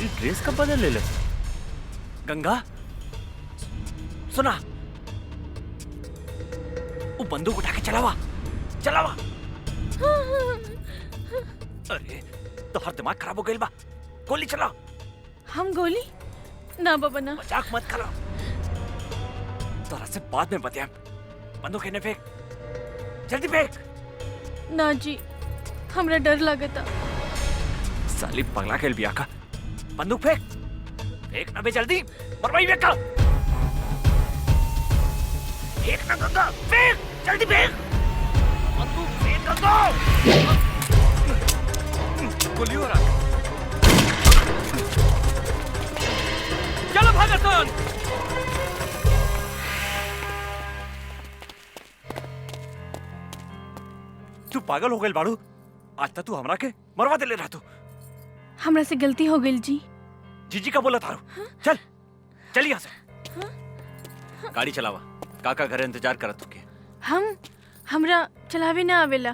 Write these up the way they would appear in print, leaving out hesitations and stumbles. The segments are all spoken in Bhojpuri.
ये ड्रेस कब बदल ले? गंगा सुना, वो बंदूक उठा के चलावा चलावा। अरे तो हर दिमाग खराब हो गई बा, गोली चला। हम गोली ना बाबा ना। मजाक मत करो, तोरा से बाद में बतिया। बंदूक इन्हें फेंक, जल्दी फेंक। ना जी, हमरा डर लगता। साली पगला खेल बिया का। बंदूक फेंक, फेंक ना बे जल्दी, मरवाई बेटा। फेंक ना गंगा, फेंक जल्दी फेंक। बंदूक फेंक गंगा। गोली हो रहा। चलो भागसन। तू पागल हो गई बाड़ू, आज तक तू हमरा के मरवा दे ले रहा। तू हमरा से गलती हो गई जी। जीजी का बोला थारू। चल चल यहाँ से। गाड़ी चलावा, काका घर इंतजार करत तुके। हमरा चलावे ना आवेला।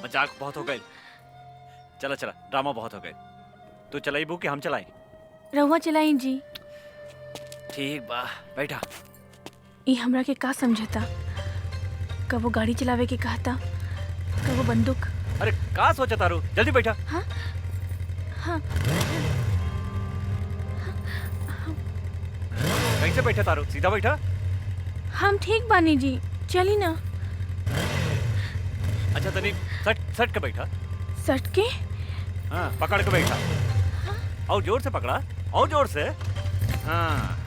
मजाक बहुत हो गए। चला चला, ड्रामा बहुत हो गए। तू चलाई बू कि हम चलाई? रहुआ चलाई जी। ठीक बा, बैठा। ये हमरा के का समझता, कब वो गाड़ी चलावे के कहता, कब वो बंदूक। अरे का सोचा तारू, जल्दी बैठा। हाँ हाँ। कैसे बैठा तारू, सीधा बैठा। हम ठीक बानी जी, चली ना। अच्छा तनी सट सट के बैठा। सट के? हाँ पकड़ के बैठा। और जोर से पकड़ा, और जोर से। हाँ।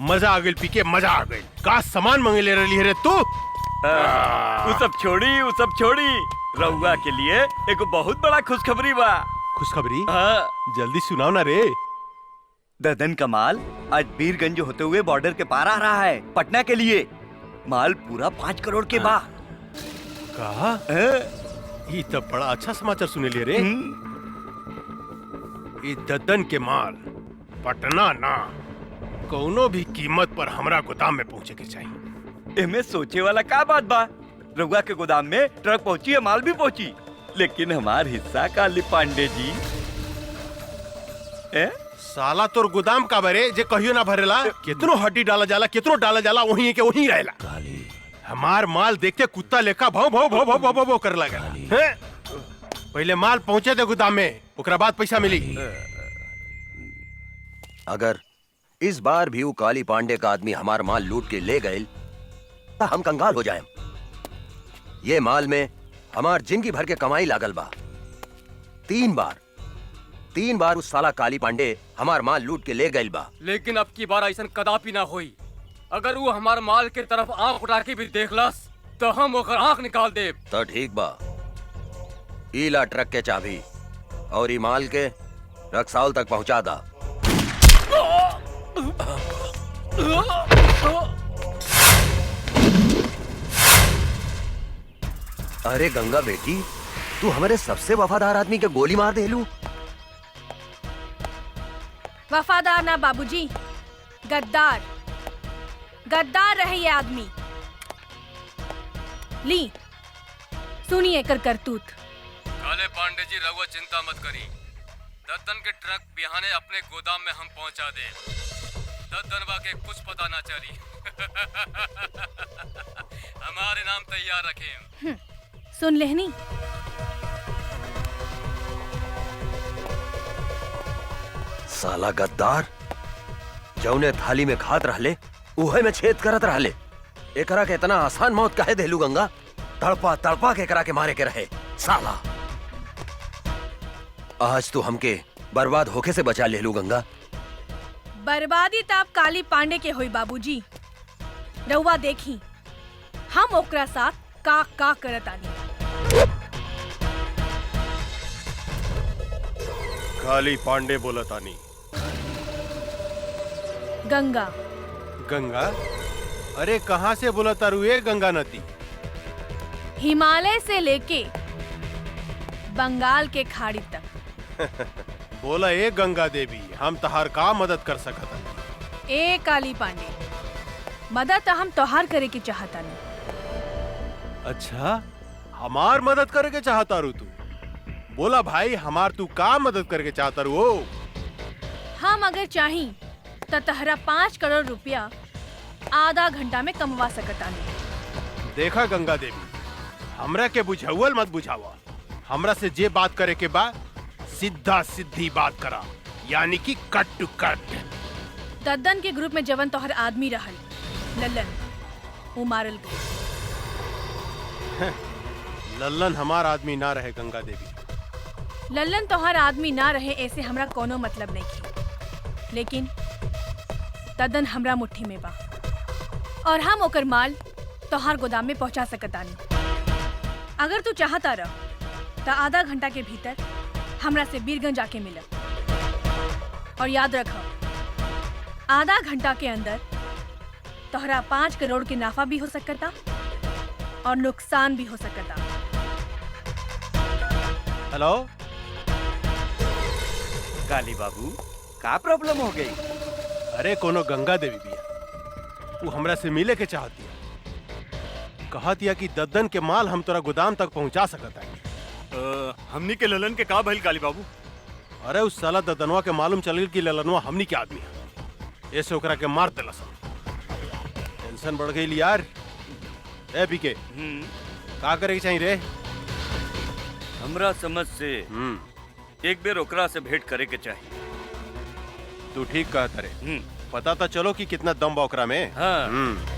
मजा आ गई पीके, मजा आ गई। का सामान मंगे ले रही है रे तू? वो सब छोड़ी, रउआ के लिए एक बहुत बड़ा खुशखबरी बा। खुशखबरी? हाँ। जल्दी सुनाओ ना रे। ददन का माल आज बीरगंज होते हुए बॉर्डर के पार आ रहा है पटना के लिए। माल पूरा 5 करोड़ के बा। कहा? ये तो बड़ा अच्छा समाचार सुने ले रे। ये ददन के माल पटना ना, कोनो भी कीमत पर हमरा गोदाम में पहुंचे के चाहिए। इनमें सोचे वाला का बात बा। रउआ के गोदाम में ट्रक पहुंची है, माल भी पहुंची, लेकिन हमार हिस्सा काली पांडे जी। साला तोर गोदाम का बरे जे कहियो ना भरेला। कितनो हड्डी डाला जाला वहीं के वहीं रहेला। हमार माल देखते कुत्ता लेखा भौ भौ भौ भौ भौ भौ कर लगा। पहले माल पहुंचे दे गोदाम में, ओकरा बाद पैसा मिली। अगर इस बार भी वो काली पांडे का आदमी हमार माल लूट के ले गए तो हम कंगाल हो जाएं। ये माल में हमार जिंदगी भर के कमाई लागल बा। 3 बार उस साला काली पांडे हमार माल लूट के ले गए बा। लेकिन अब की बार ऐसा कदापि ना होई। अगर वो हमार माल के तरफ आंख उठा के भी देखलस तो हम ओकर आंख निकाल दे। तो ठीक बा, ईला ट्रक के चाबी और ई माल के रक्सौल तक पहुंचा दा। अरे गंगा बेटी, तू हमारे सबसे वफादार आदमी के गोली मार देलू। वफादार ना बाबूजी, गद्दार रहे ये आदमी। ली सुनिए कर करतूत। काले पांडे जी रहुआ चिंता मत करी। दद्दन के ट्रक बिहाने अपने गोदाम में हम पहुंचा दे। दद्दनवा के कुछ पता ना चली। हमारे नाम तैयार रखें। सुन लेहनी। साला गद्दार, जौने थाली में खात रहले उहे में छेद करत रहले। एकरा के इतना आसान मौत काहे देलू गंगा? तड़पा के एकरा के मारे के रहे साला। आज तो हमके बर्बाद होके से बचा लेलू गंगा। बर्बादी ताप काली पांडे के होई बाबूजी। रउआ देखी हम ओकरा साथ का करत आनी। काली पांडे बोलतानी। गंगा गंगा? अरे कहाँ से बोला तारू ये गंगा नदी? हिमालय से लेके बंगाल के खाड़ी तक। बोला ए गंगा देवी, हम तहार का मदद कर सकत? ए काली पांडे, मदद हम तोहार करे के चाहता नहीं। अच्छा, हमार मदद करे के चाहता रू तू? बोला भाई, हमार तू का मदद करके चाहता हो? हम अगर चाही तो तहरा 5 करोड़ रुपया आधा घंटा में कमवा सकतानी। देखा गंगा देवी, हमरा के बुझावल मत बुझावा। हमरा से जे बात करे के बा सीधा सीधी बात करा, यानी कि कट टू कट। दद्दन के ग्रुप में जवन तोहर आदमी रहल लल्लन, वो मारल गई। लल्लन हमार आदमी ना रहे गंगा देवी। लल्लन तोहर आदमी ना रहे ऐसे हमरा कोनो मतलब नहीं थी, लेकिन दद्दन हमरा मुट्ठी में बा और हम ओकर माल तोहार गोदाम में पहुंचा सकतानी। अगर तू चाहता रह तो आधा घंटा के भीतर हमरा से बीरगंज आके मिल। और याद रख, आधा घंटा के अंदर तोहरा 5 करोड़ के नाफा भी हो सकता और नुकसान भी हो सकता। हेलो काली बाबू, का प्रॉब्लम हो गई? अरे कोनो गंगा देवी बिया, वो हमरा से मिले के चाहती है। कहतिया कि दद्दन के माल हम तोरा गोदाम तक पहुंचा सकता है। हमनी के ललन के का भइल काली बाबू? अरे उस साला दद्दनवा के मालूम चल कि ललनवा हमनी के आदमी है, ऐसे ओकरा के मार देलस। टेंशन बढ़ गई यार। ए पीके, का करे के चाहिए रे? हमरा समझ से एक बेर ओकरा से भेंट करे के चाहिए। तू ठीक कहता रे। पता तो चलो कि कितना दम बा ओकरा में। हाँ।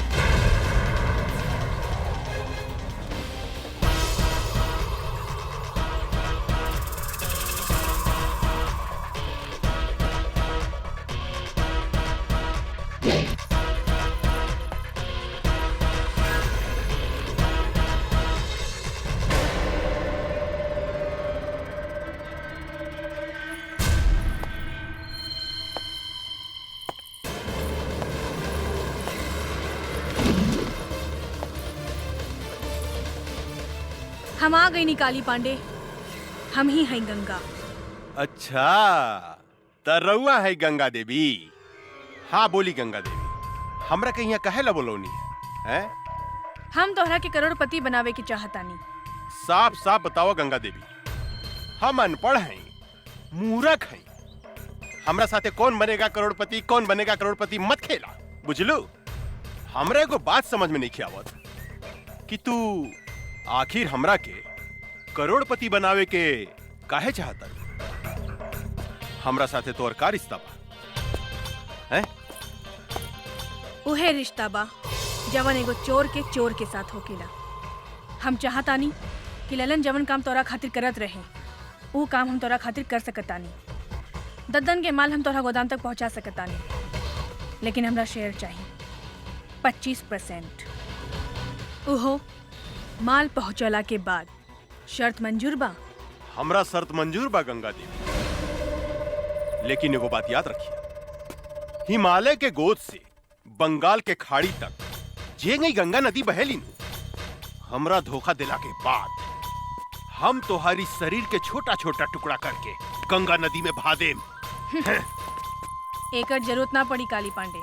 हम आ गई निकाली पांडे, हम ही हैं गंगा। अच्छा, तरौआ है गंगा देवी। हाँ बोली गंगा देवी, हमरा के यहाँ कहे ला बोलौनी है? हम तोहरा के करोड़पति बनावे की चाहतानी। साफ साफ बताओ गंगा देवी, हम अनपढ़ हैं, मूर्ख हैं। हमरा साथे कौन बनेगा करोड़पति, कौन बनेगा करोड़पति मत खेला, बुझलू? हमरा एगो बात समझ में नहीं आवत कि तू आखिर हमरा के करोड़पति बनावे के काहे चाहता? हमरा साथे तोर का रिश्ता बा? हैं? उहे रिश्ता बा जवन एगो चोर के साथ होकेला। हम चाहतानी कि ललन जवन काम तोरा खातिर करत रहे, वो काम हम तोरा खातिर कर सकतानी। दद्दन के माल हम तोरा गोदाम तक पहुंचा सकतानी, लेकिन हमरा शेयर चाहिए 25%। उहो माल पहुंचला के बाद। शर्त मंजूर बा? हमरा शर्त मंजूर बा गंगा देवी, लेकिन एगो बात याद रखिए, हिमालय के गोद से बंगाल के खाड़ी तक जे गई गंगा नदी बहेली नु, हमरा धोखा दिला के बाद हम तोहारी शरीर के छोटा छोटा टुकड़ा करके गंगा नदी में बहा देम। एकर जरूरत ना पड़ी काली पांडे,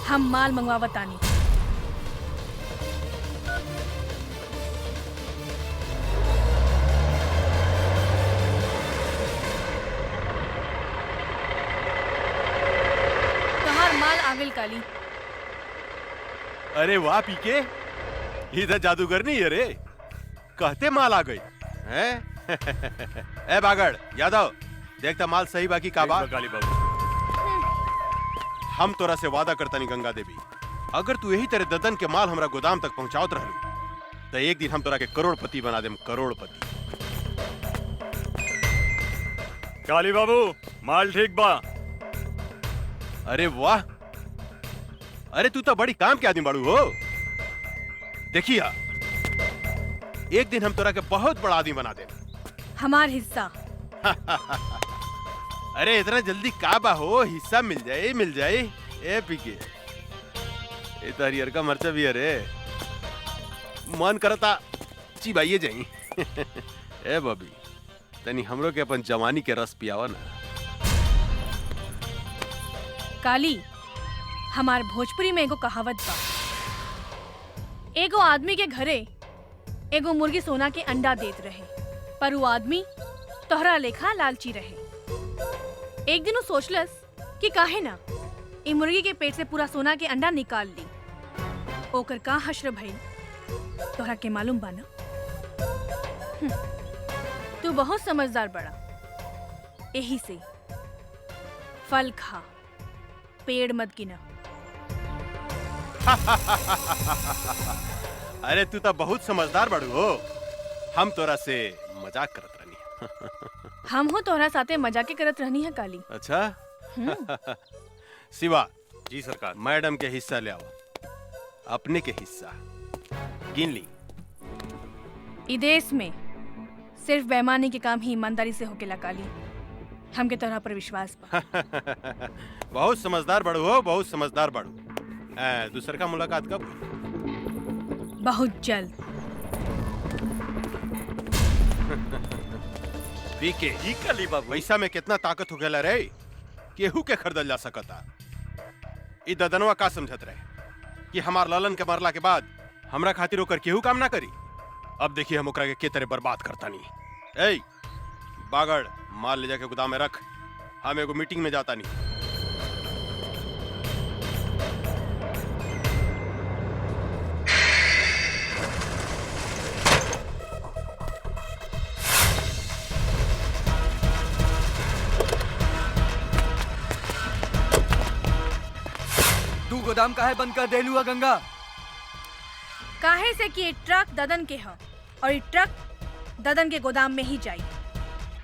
हम माल मंगवावतानी। आगल काली। अरे वाह पीके, इधर जादूगर नहीं है रे, कहते माल आ गई हैं? ए बागड़ यादव, देखता माल सही बाकी का बा? काली बाबू, हम तोरा से वादा करता नहीं गंगा देवी, अगर तू यही तरह ददन के माल हमरा गोदाम तक पहुंचावत रहलू तो एक दिन हम तोरा के करोड़पति बना देम, करोड़पति। काली बाबू माल ठीक बा। अरे वाह, अरे तू तो बड़ी काम के आदमी बाड़ू हो। देखिया, एक दिन हम तोरा के बहुत बड़ा आदमी बना दे। हमार हिस्सा। अरे इतना जल्दी का बा हो, हिस्सा मिल जाए मिल जाए। ए पीके, ए तो हरियर का मर्चा भी है रे, मन करता चिबाइए जाई। ए बबी, तनी हमरो के अपन जवानी के रस पियावा ना। काली, हमार भोजपुरी में एगो कहावत बा, एगो आदमी के घरे एगो मुर्गी सोना के अंडा देत रहे। पर वो आदमी तोहरा लेखा लालची रहे। एक दिन वो सोचलस कि काहे ना ई मुर्गी के पेट से पूरा सोना के अंडा निकाल ली। ओकर का हश्र भइल तोहरा के मालूम बा ना? तू बहुत समझदार बड़ा, यही से फल खा, पेड़ मत गिना। अरे तू तो बहुत समझदार बड़ू हो। हम तोरा से मजाक करत रहनी। हम हो तोहरा साथे मजाके करत रहनी है काली। अच्छा शिवा, जी सरकार। मैडम के हिस्सा ले आओ, अपने के हिस्सा गिन ली। ई देश में सिर्फ बेईमानी के काम ही ईमानदारी से होकेला काली। हमके तोहरा पर विश्वास बा। बहुत समझदार बड़ू हो, बहुत समझदार बड़ू। दूसर का मुलाकात कब? बहुत जल्द। पीके ठीक काली बाबू। पैसा में कितना ताकत हो गया रे, केहू के खरीदल जा सकता। ई ददनवा का समझत रहे कि हमार ललन के मरला के बाद हमरा खातिर ओकर केहू काम ना करी। अब देखिए हम ओकरा के तरह बर्बाद करता नहीं। ए बागड़, माल ले जाके गोदाम में रख, हम एगो मीटिंग में जाता नहीं। तू गोदाम काहे बंद कर देलू है गंगा? काहे से कि ये ट्रक ददन के है और ये ट्रक ददन के गोदाम में ही जाई।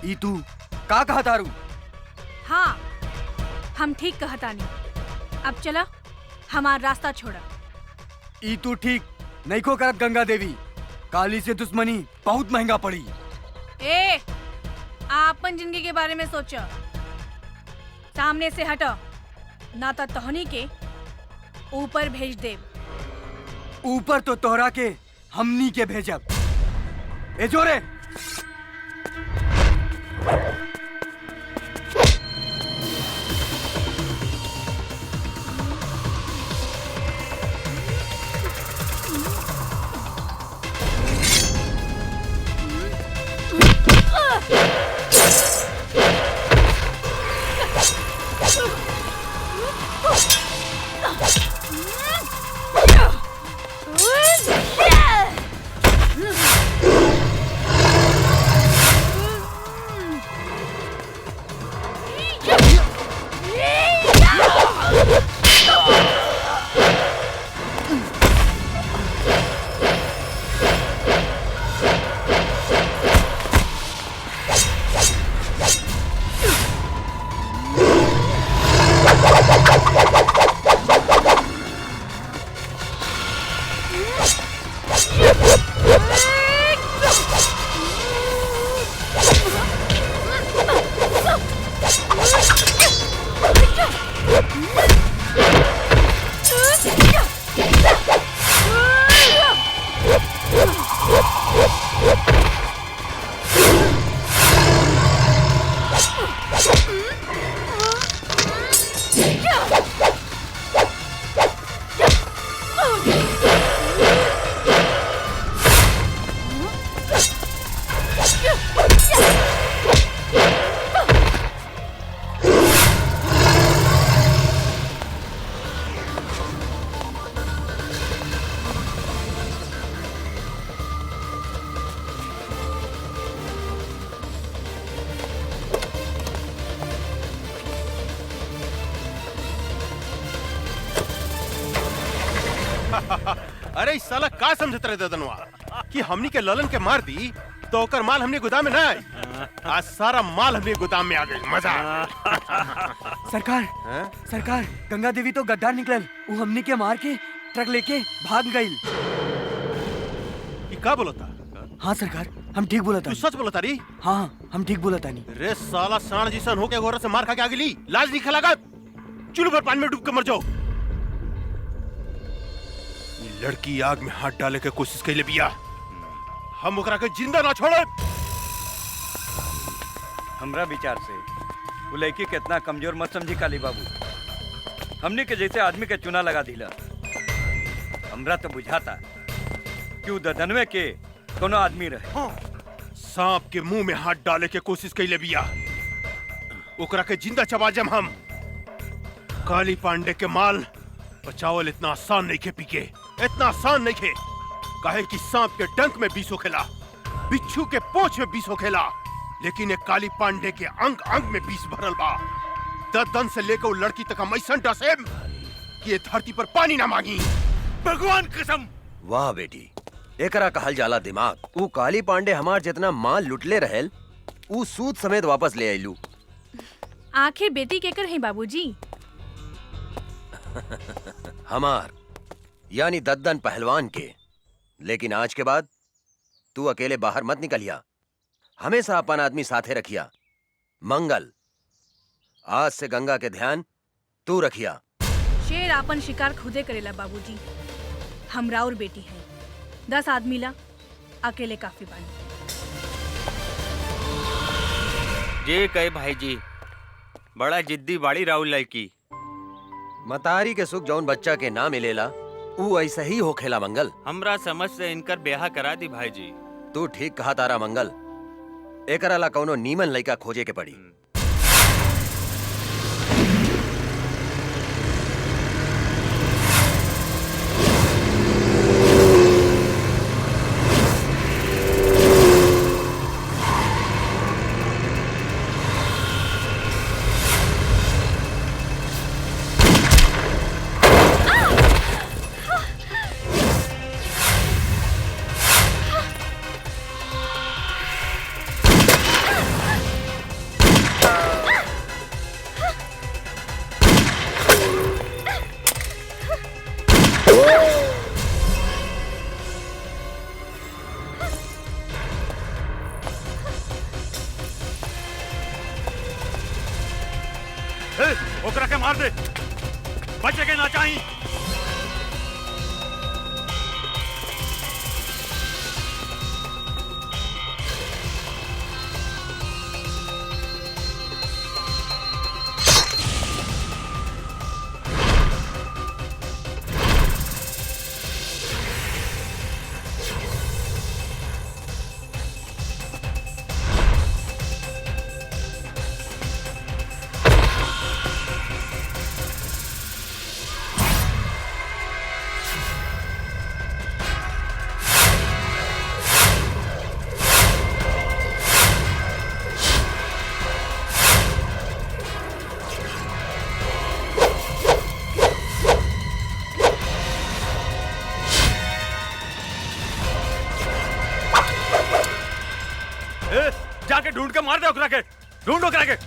ई तू का कहा तारू? हाँ, हम ठीक कहता नहीं। अब चला, हमारा रास्ता छोड़ा। ई तू ठीक नहीं को करत गंगा देवी। काली से दुश्मनी बहुत महंगा पड़ी। ए, आपन जिंदगी के बारे में सोचो। सामने से हटो, ना तो तोहनी के ऊपर भेज दे। ऊपर तो तोहरा के हमनी के भेजब। ए जोरे अरे इस साला का समझत रहे ददनवा कि हमनी के ललन के मार दी तो ओकर माल हमने गोदाम में ना आई। आज सारा माल हमने गोदाम में आ गई। मजा। सरकार हैं? सरकार गंगा देवी तो गद्दार निकलल। वो हमनी के मार के ट्रक लेके भाग गई। ये का बोलता? हाँ सरकार, हम ठीक बोला तू था। सच बोलता री? हाँ हम ठीक बोला था। नहीं रे साला साण जिसन होके गोरा से मार खा के आगे ली, लाज नहीं खलागा। चुल्लू पर पानी में डूब के मर जाओ। ये लड़की आग में हाथ डाले के कोशिश कैले बिया, हम ओकरा के जिंदा ना छोड़े। हमरा विचार से वो लड़की कितना कमजोर मत समझी काली बाबू। हमने के जैसे आदमी के चुना लगा दिला। हमरा तो बुझाता कि वो ददनवे के कोनो आदमी रहे। हाँ, सांप के मुंह में हाथ डाले के कोशिश कैले बिया। ओकरा के जिंदा चबा जम हम। काली पांडे के माल बचावल इतना आसान नहीं खे पीके, इतना आसान नहीं खे। काहे कि सांप के डंक में विष होखेला, बिच्छू के पोंछ में विष होखेला, लेकिन एक काली पांडे के अंग अंग में विष भरल बा। दन से लेकर वो लड़की तक हम ऐसा डसेम कि ये धरती पर पानी ना मांगी। भगवान कसम। वाह बेटी, एकरा कहल जाला दिमाग। ऊ काली पांडे हमार जितना माल लुटले रहेल, ऊ सूद समेत वापस ले आइलू। आखिर बेटी केकर है बाबूजी? हमार यानी दद्दन पहलवान के। लेकिन आज के बाद तू अकेले बाहर मत निकलिया, हमेशा अपन आदमी साथे रखिया। मंगल, आज से गंगा के ध्यान तू रखिया। शेर आपन शिकार खुदे करेला बाबूजी। हमरा और बेटी है, 10 आदमी ला अकेले काफी बानी। जे कहे भाई जी, बड़ा जिद्दी बाड़ी राहुल लड़की। मतारी के सुख जौन बच्चा के ना मिलेला, ऊ ऐसा ही होखेला मंगल। हमरा समझ से इनकर ब्याह करा दी भाई जी। तू ठीक कहा तारा मंगल। एकरा ला कौनो नीमन लइका खोजे के पड़ी। ओकरा के मार दे, बचे के ना चाहिए। जाके ढूंढ के मार दे ओकरा के, ढूंढ ओकरा के।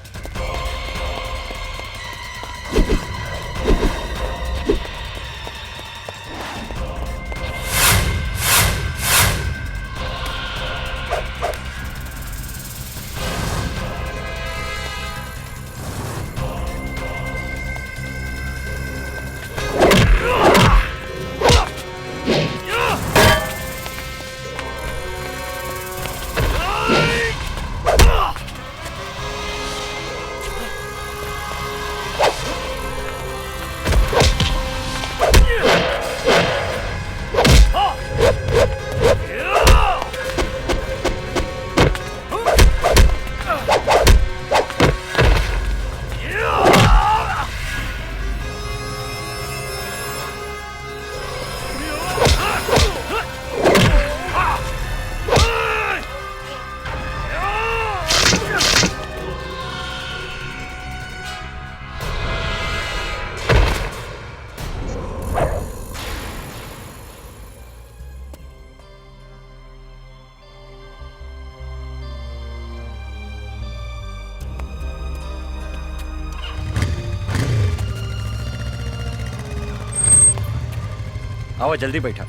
आओ जल्दी बैठा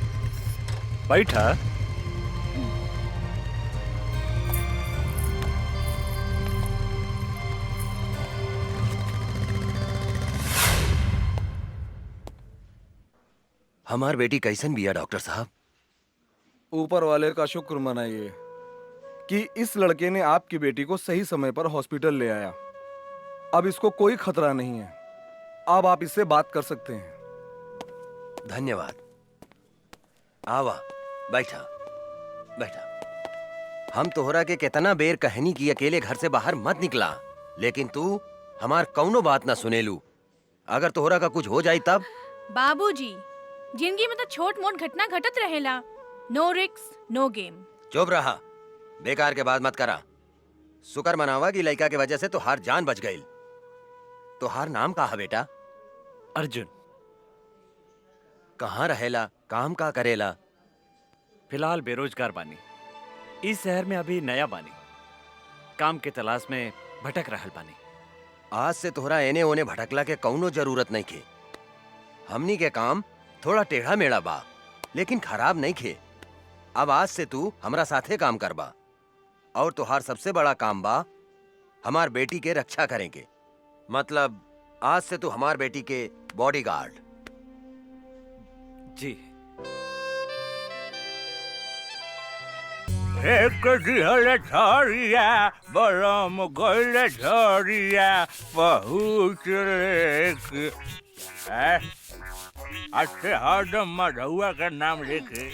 बैठा। हमार बेटी कैसन बिया डॉक्टर साहब? ऊपर वाले का शुक्र मनाइए कि इस लड़के ने आपकी बेटी को सही समय पर हॉस्पिटल ले आया। अब इसको कोई खतरा नहीं है, अब आप इससे बात कर सकते हैं। धन्यवाद। आवा बैठा बैठा। हम तोहरा के कितना बेर कहनी की अकेले घर से बाहर मत निकला, लेकिन तू हमार कौनो बात ना सुनेलू। अगर तोहरा का कुछ हो जाई तब? बाबूजी, जिंदगी में तो छोट मोट घटना घटत रहेला। नो रिस्क नो गेम। चुप रहा, बेकार के बात मत करा। शुक्र मनावा की लड़का के वजह से तोहार जान बच गई। तोहार नाम का है बेटा? अर्जुन। कहाँ रहेला, काम का करेला? फिलहाल बेरोजगार बानी। इस शहर में अभी नया बानी, काम के तलाश में भटक रहल बानी। आज से तोहरा एने ओने भटकला के कौनो जरूरत नहीं खे। हमनी के काम थोड़ा टेढ़ा मेढ़ा बा, लेकिन खराब नहीं खे। अब आज से तू हमरा साथे काम करबा, और तोहार सबसे बड़ा काम बा हमार बेटी के रक्षा करेंगे। मतलब आज से तू हमार बेटी के बॉडीगार्ड। जी। एक दिहल झरिया बरम गइल झरिया बहुत लेके अच्छे हरदम मधुआ का नाम लेके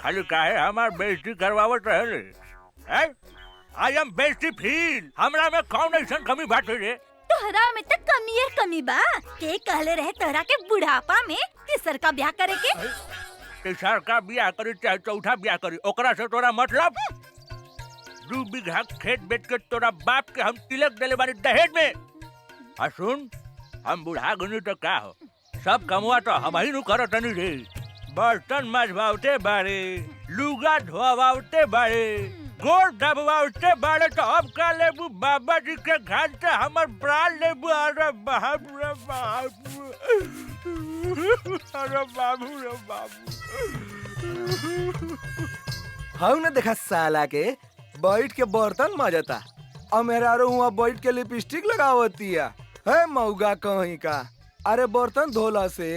खाली काहे हमार बेइज्जती करवावत रहे। आई एम बेइज्जती फील। हमरा में कौन ऐसा कमी बात रे? तोहरा में तो कमी है कमी बा। के कहले रहे तोहरा के बुढ़ापा में तीसर का ब्याह करे के? तीसर का ब्याह करी चाहे चौथा ब्याह करी, ओकरा से तोरा मतलब? 2 बीघा खेत बेच के तोरा बाप के हम तिलक देले बानी दहेज में। आ सुन, हम बुढ़ा गनी तो का हो, सब कमवा तो हम ही नु करत नहीं रे। बर्तन मजवावते बारे, लुगा धोवावते बारे, गोड़ दबवावते बारे, तो अब का लेबू बाबा जी के घर से हमर प्राण लेबू। अरे बाप रे बाप, अरे बाबू रे बाबू। हम ने देखा साला के बैठ के बर्तन मजता और मेहरारू हुआ बैठ के लिपस्टिक लगावतिया है मौगा कहीं का। अरे बर्तन धोला से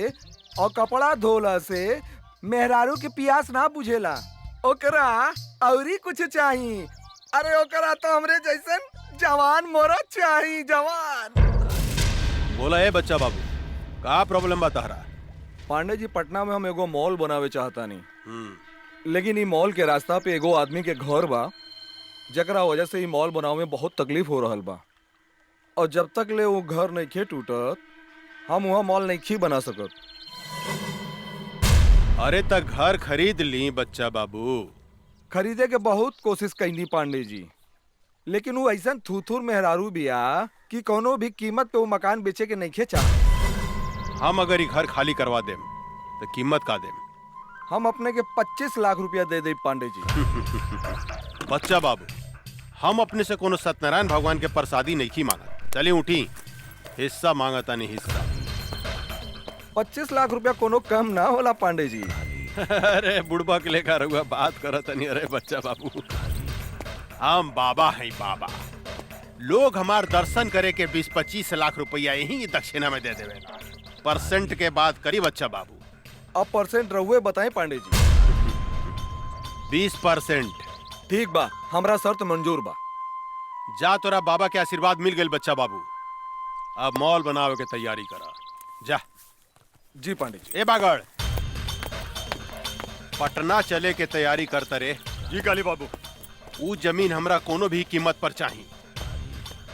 और कपड़ा धोला से मेहरारू के प्यास ना बुझेला, ओकरा औरी कुछ चाहिए। अरे ओकरा तो हमरे जैसन जवान मरद चाहिए, जवान। बोला है बच्चा बाबू, का प्रॉब्लम बता रहा? पांडे जी, पटना में हम एगो मॉल बनावे चाहता नहीं, लेकिन ई मॉल के रास्ता पे एगो आदमी के घर बा, जकरा वजह से ई मॉल बनावे में बहुत तकलीफ हो रहल बा। और जब तक ले वो घर नहीं खे टूटत, हम वहाँ मॉल नहीं खी बना सकत। अरे तक घर खरीद ली बच्चा बाबू। खरीदे के बहुत कोशिश कैनी पांडे जी, लेकिन वो ऐसा थूथूर मेहरारू बिया कि कोनो भी कीमत पे वो मकान बेचे के नहीं खे चाह। हम अगर ये घर खाली करवा देम तो कीमत का देम? हम अपने के 25 लाख रुपया दे दे पांडे जी। बच्चा बाबू, हम अपने से कोनो सत्यनारायण भगवान के प्रसादी नहीं की मांगा। चलिए उठी, हिस्सा मांगता नहीं हिस्सा। 25 लाख रुपया कोनो कम ना होला पांडे जी। अरे बुढ़बा के लेकर हुआ बात करत नहीं। अरे बच्चा बाबू, हम बाबा हैं बाबा। लोग हमार दर्शन करे के 20-25 लाख रुपया यही दक्षिणा में दे देवे। परसेंट के बात करी बच्चा बाबू। अब परसेंट रहुए बताएं पांडे जी। 20%। ठीक बा, हमरा शर्त मंजूर बा। जा, तोरा बाबा के आशीर्वाद मिल गए बच्चा बाबू। अब मॉल बनावे के तैयारी करा जा। जी पांडे जी। ए बागड़, पटना चले के तैयारी करता रे। जी काली बाबू। वो जमीन हमरा कोनो भी कीमत पर चाहिए।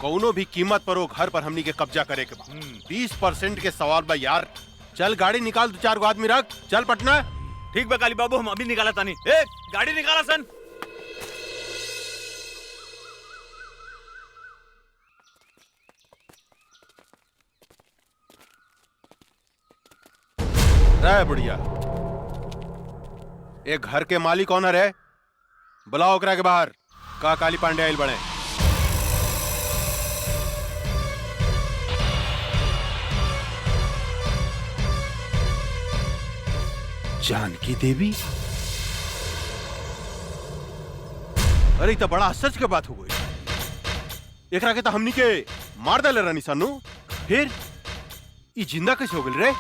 कोनो भी कीमत पर वो घर पर हमनी के कब्जा करे के बा। 20% के सवाल बा यार। चल गाड़ी निकाल, 2-4 गो आदमी रख, चल पटना। ठीक बा काली बाबू, हम अभी निकाला तानी। ए, गाड़ी निकाला सन। रे बढ़िया, एक घर के मालिक कौन है? बुलाओ ओकरा के बाहर। का काली पांडे आइल बने? जानकी देवी? अरे तो बड़ा आश्चर्य के बात हो गई। एकरा के तो हमनी के मार डाले रानी सानू, फिर ई जिंदा कैसे हो गई रे?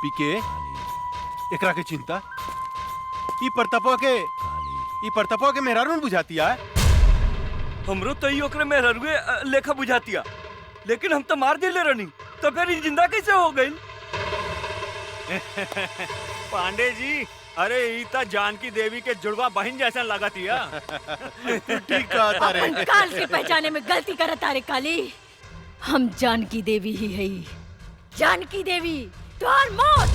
पीके एकरा के चिंता ई परतपा के मेहरारू बुझाती है। हमरो तो ओकरे मेहरारूए लेखा बुझातिया, लेकिन हम तो मार दिले रहनी, तो फिर जिंदा कैसे हो गई? पांडे जी, अरे ईता जानकी देवी के जुड़वा बहन जैसा लगतिया। ठीक कहता रे। अपन काल के पहचाने में गलती करत रे काली। हम जानकी देवी ही है। जानकी देवी तुहार मौत।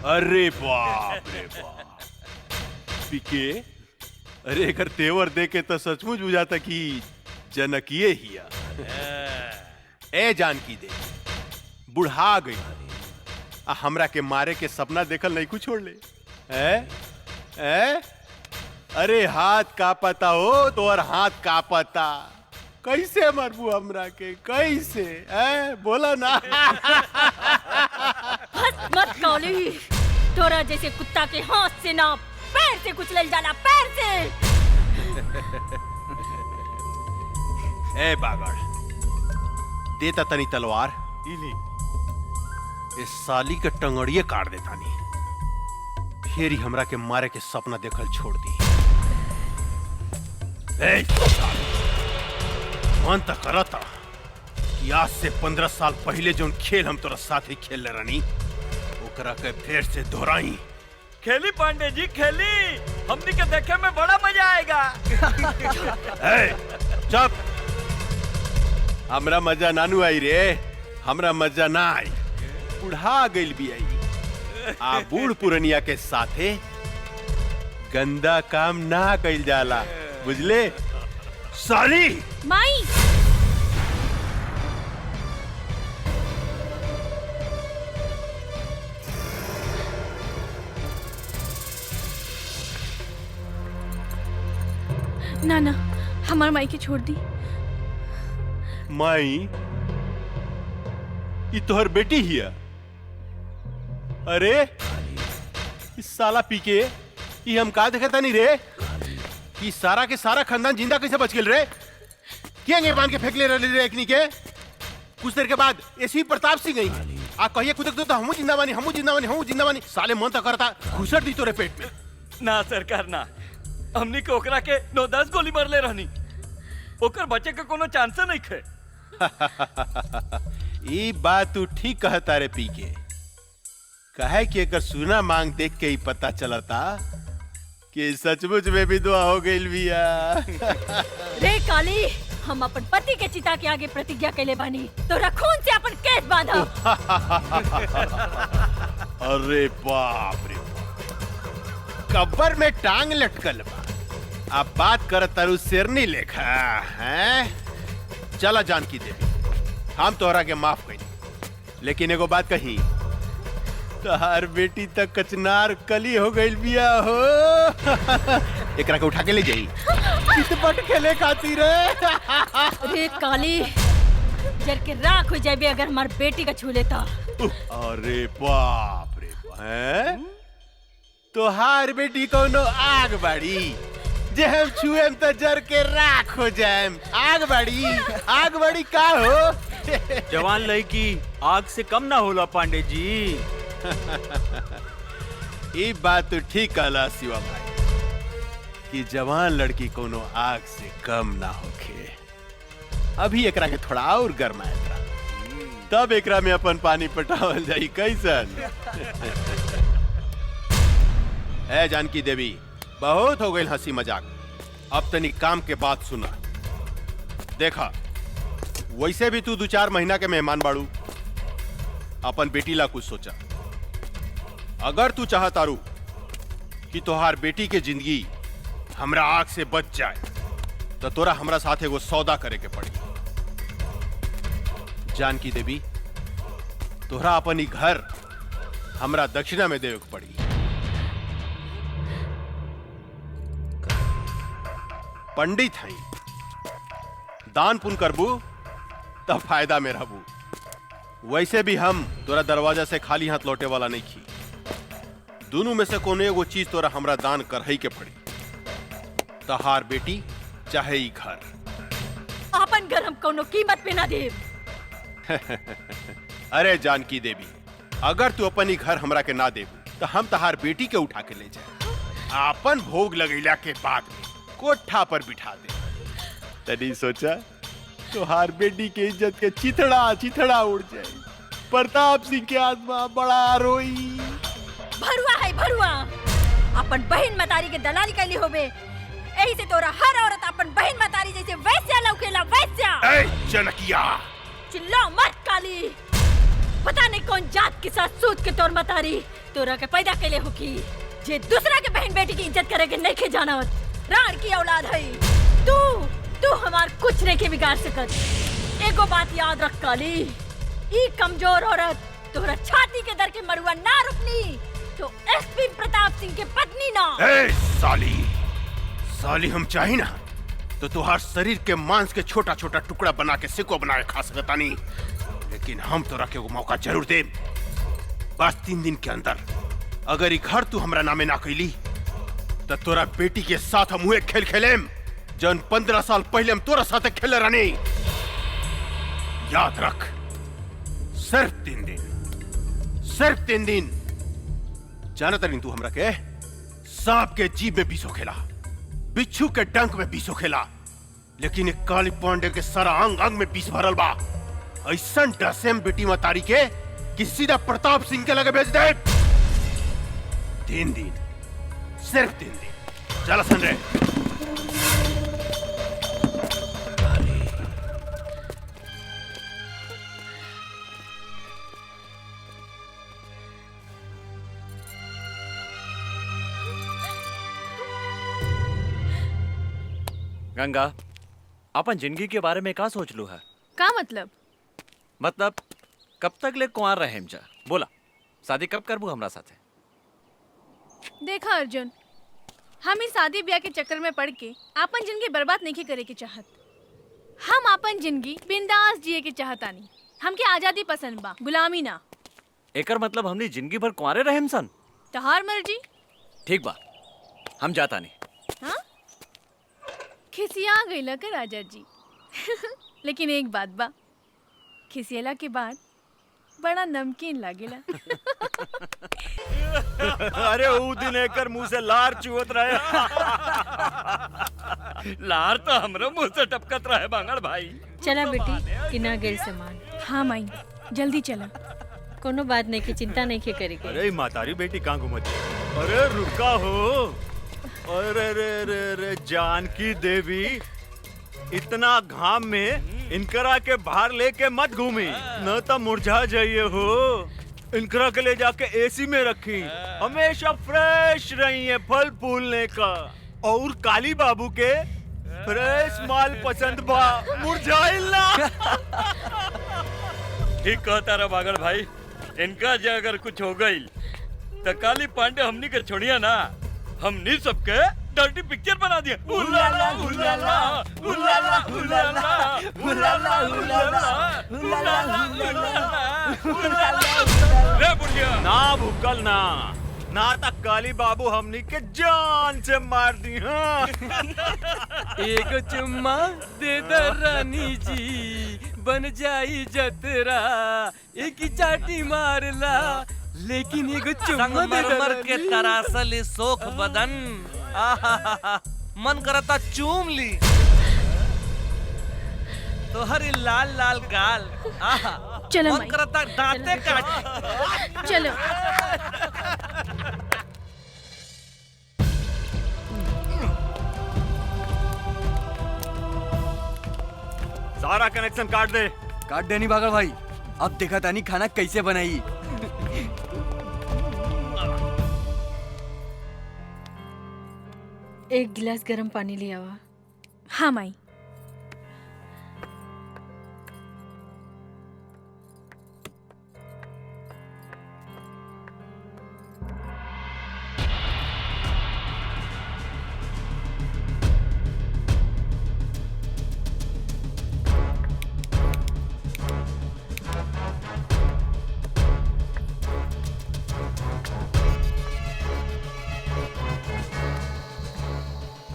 अरे बाप रे बाप पीके, अरे एकर तेवर देखे तो सचमुच बुझाता कि जनकिए हिया। ए जानकी दे बुढ़ा गई आ हमरा के मारे के सपना देखल नहीं कुछ छोड़ ले। अरे हाथ का पता हो तो और हाथ का पता कैसे मरबू हमरा के कैसे बोला ना। हंस मत काली, तोरा जैसे कुत्ता के हाथ से ना पैर से कुचलल जाला, पैर से। ए बागड़ देता तनी तलवार, इस साली के टंगड़िए काट देता नी, फिर ही हमरा के मारे के सपना देखल छोड़ दी। मन तक करता कि आज से 15 साल पहले जो खेल हम तोरा साथ ही खेल ले रानी, ओकरा के फिर से दोहराई। खेली पांडे जी खेली, हमनी के देखे में बड़ा मजा आएगा। चुप, हमरा मजा नानू आई रे, हमरा मजा ना आई। बुढ़ा गइल भी आई आ बूढ़ पुरनिया के साथे गंदा काम ना कइल जाला, बुझले साली। माई ना ना, हमार माई के छोड़ दी। माई ये तोहर बेटी हिया। अरे इस साला पी के ये हम का देखता नहीं रे कि सारा के सारा खानदान जिंदा कैसे बच गेल रे। क्या बांध के फेंक ले रहे एकनी के। कुछ देर के बाद ऐसी प्रताप सिंह गई आ कहिए कुछ तो हमू जिंदा बानी, हमू जिंदा बानी, हमू जिंदा बानी। साले मन तो करता घुसट दी तोरे पेट में। ना सरकार ना, हमनी के ओकरा के 9-10 गोली मार ले रहनी, ओकर बचे के कोनो चांस नहीं खे। ये बात तू ठीक कहता रे पी के, कहे कि अगर सुना मांग देख के ही पता चलता कि सचमुच में भी दुआ हो गई बिया। रे काली, हम अपन पति के चिता के आगे प्रतिज्ञा कैले बानी, तोरा खून से अपन केस बांधा। अरे बाप रे, कब्र में टांग लटकल बा, अब बात कर तरु शेरनी लेखा हैं। चला जानकी देवी, हम तोहरा के माफ कही, लेकिन एगो बात कही, तोहार बेटी तक कचनार कली हो गई बिया हो। एकरा के उठा के ले जाई चितपट खेले खातिर। रे काली, जर के राख हो जाबे अगर हमार बेटी का छू लेता। अरे बाप रे, हैं तोहार बेटी कोनो आग बाड़ी जे हम छुएम तो जर के राख हो जाएम। आग बड़ी का हो। जवान लड़की आग से कम ना होला पांडे जी। ये बात तो ठीक कहला शिवा भाई कि जवान लड़की कोनो आग से कम ना होखे। अभी एकरा के थोड़ा और गरमाएगा, तब एकरा में अपन पानी पटावल जाई कैसन। ए जानकी देवी, बहुत हो गई हंसी मजाक, अब तनी काम के बात सुना। देखा वैसे भी तू 2-4 महीना के मेहमान बाड़ू, अपन बेटी ला कुछ सोचा। अगर तू चाहतारू कि तोहार बेटी के जिंदगी हमरा आग से बच जाए तो तोरा हमरा साथ एगो सौदा करे के पड़ी। जानकी देवी, तोहरा अपन घर हमरा दक्षिणा में देवे के पड़ी। पंडित हई, दान पुण्य करबू तब फायदा में रहबू। वैसे भी हम तोरा दरवाजा से खाली हाथ लौटे वाला नहीं खी। दोनों में से कोनो एगो चीज तोरा हमरा दान करही के पड़ी, तहार बेटी चाहे ई घर। अपन घर हम कोनो कीमत पे ना देब। अरे जानकी देवी, अगर तू अपन ही घर हमरा के ना देबू तो हम तहार बेटी के उठा के ले जाए, अपन भोग लगैला के बाद में कोठा पर बिठा दे। तनी सोचा तुहार बेटी के इज्जत के चिथड़ा चिथड़ा उड़ जाए। प्रताप सिंह के आत्मा बड़ा रोई। भरुआ है भरुआ, अपन बहन मतारी के दलाली कैली होबे, यही से तोरा हर औरत अपन बहन मतारी जैसे वैस्या लौकेला वैस्या। ए जनकिया, चिल्लाओ मत काली, पता नहीं कौन जात के साथ सूत के तोर मतारी तोरा के पैदा कैले हो की जे दूसरा के बहन बेटी की इज्जत करे के नहीं के जानत। राण की औलाद है तू हमार कुछ नहीं के बिगाड़ सकत। एगो बात याद रख काली, ई कमजोर औरत तोरा छाती के दर के मरुआ ना रुकनी तो एसपी प्रताप सिंह के पत्नी ना। ए साली हम चाही ना तो तुहार शरीर के मांस के छोटा छोटा टुकड़ा बना के सिको बना के खा सकता नहीं, लेकिन हम तोरा के वो मौका जरूर दे। बस 3 दिन के अंदर अगर ई घर तू हमरा नामे ना कैली तो तोरा बेटी के साथ हम हुए खेल खेलेम जन 15 साल पहले हम तोरा साथ खेले रहनी। याद रख, सिर्फ 3 दिन, सिर्फ 3 दिन। जानता नहीं तू हमरा के सांप के जीभ में बीसो खेला, बिच्छू के डंक में बीसो खेला, लेकिन एक काली पांडे के सारा अंग अंग में बीस भरल बा। ऐसा डसेम बेटी मतारी के कि सीधा प्रताप सिंह के लगे भेज दे। 3 दिन, सिर्फ 3 दिन। चला संजय। गंगा, अपन जिंदगी के बारे में का सोच लू है? का मतलब? मतलब कब तक ले कुंवार रहे जा? बोला, शादी कब करबू हमरा साथे? देखा अर्जुन, हम इस शादी ब्याह के चक्कर में पड़ के अपन जिंदगी बर्बाद नहीं करे के चाहत। हम अपन जिंदगी बिंदास जिए के चाहतानी। हमके आजादी पसंद बा, गुलामी ना। एकर मतलब हमनी जिंदगी भर कुंवारे रहेम सन? तहार मर्जी। ठीक बा, हम जाता नहीं। हाँ? खिसिया गईला का राजा जी। लेकिन एक बात बा, खिसियला के बाद बड़ा नमकीन लागेला। अरे ऊ दिन एकर मुंह से लार चुवत रहे। लार तो हमरे मुंह से टपकत रहे बांगड़ भाई। चला बेटी, किना गेल सामान। हाँ माई, जल्दी चला। कोनो बात नहीं की चिंता नहीं के करे के। अरे मातारी बेटी कहाँ घूमती? अरे रुका हो। अरे रे रे रे जानकी देवी, इतना घाम में इनकरा के बाहर लेके मत घूमी, न तो मुरझा जाइए हो। इनकरा के ले जाके एसी में रखी, हमेशा फ्रेश रही है फल फूलने का। और काली बाबू के फ्रेश माल पसंद बा, मुरझाइल ना। ठीक कहता रहा बागड़ भाई, इनका जो अगर कुछ हो गई तो काली पांडे हमनी के छोड़िया ना, हमनी सबके डर्टी पिक्चर बना दिया। उलाला उलाला उलाला उलाला उलाला उलाला उलाला। रे बुढ़िया ना भूकल ना तक काली बाबू हमनी के जान से मार दी। हाँ एक चुम्मा दे दे रानी जी, बन जाई जतरा, एक चाटी मारला, लेकिन एगो चुम्मा दे दे संगमरमर के तरासल सोख बदन, मन करता चूम ली तो हरी लाल लाल गाल, चलो मन माई, करता दांते काट। चलो। सारा कनेक्शन काट दे। काट देनी बागड़ भाई, अब देखा तानी खाना कैसे बनाई। एक गिलास गर्म पानी ले आवा। हाँ माई।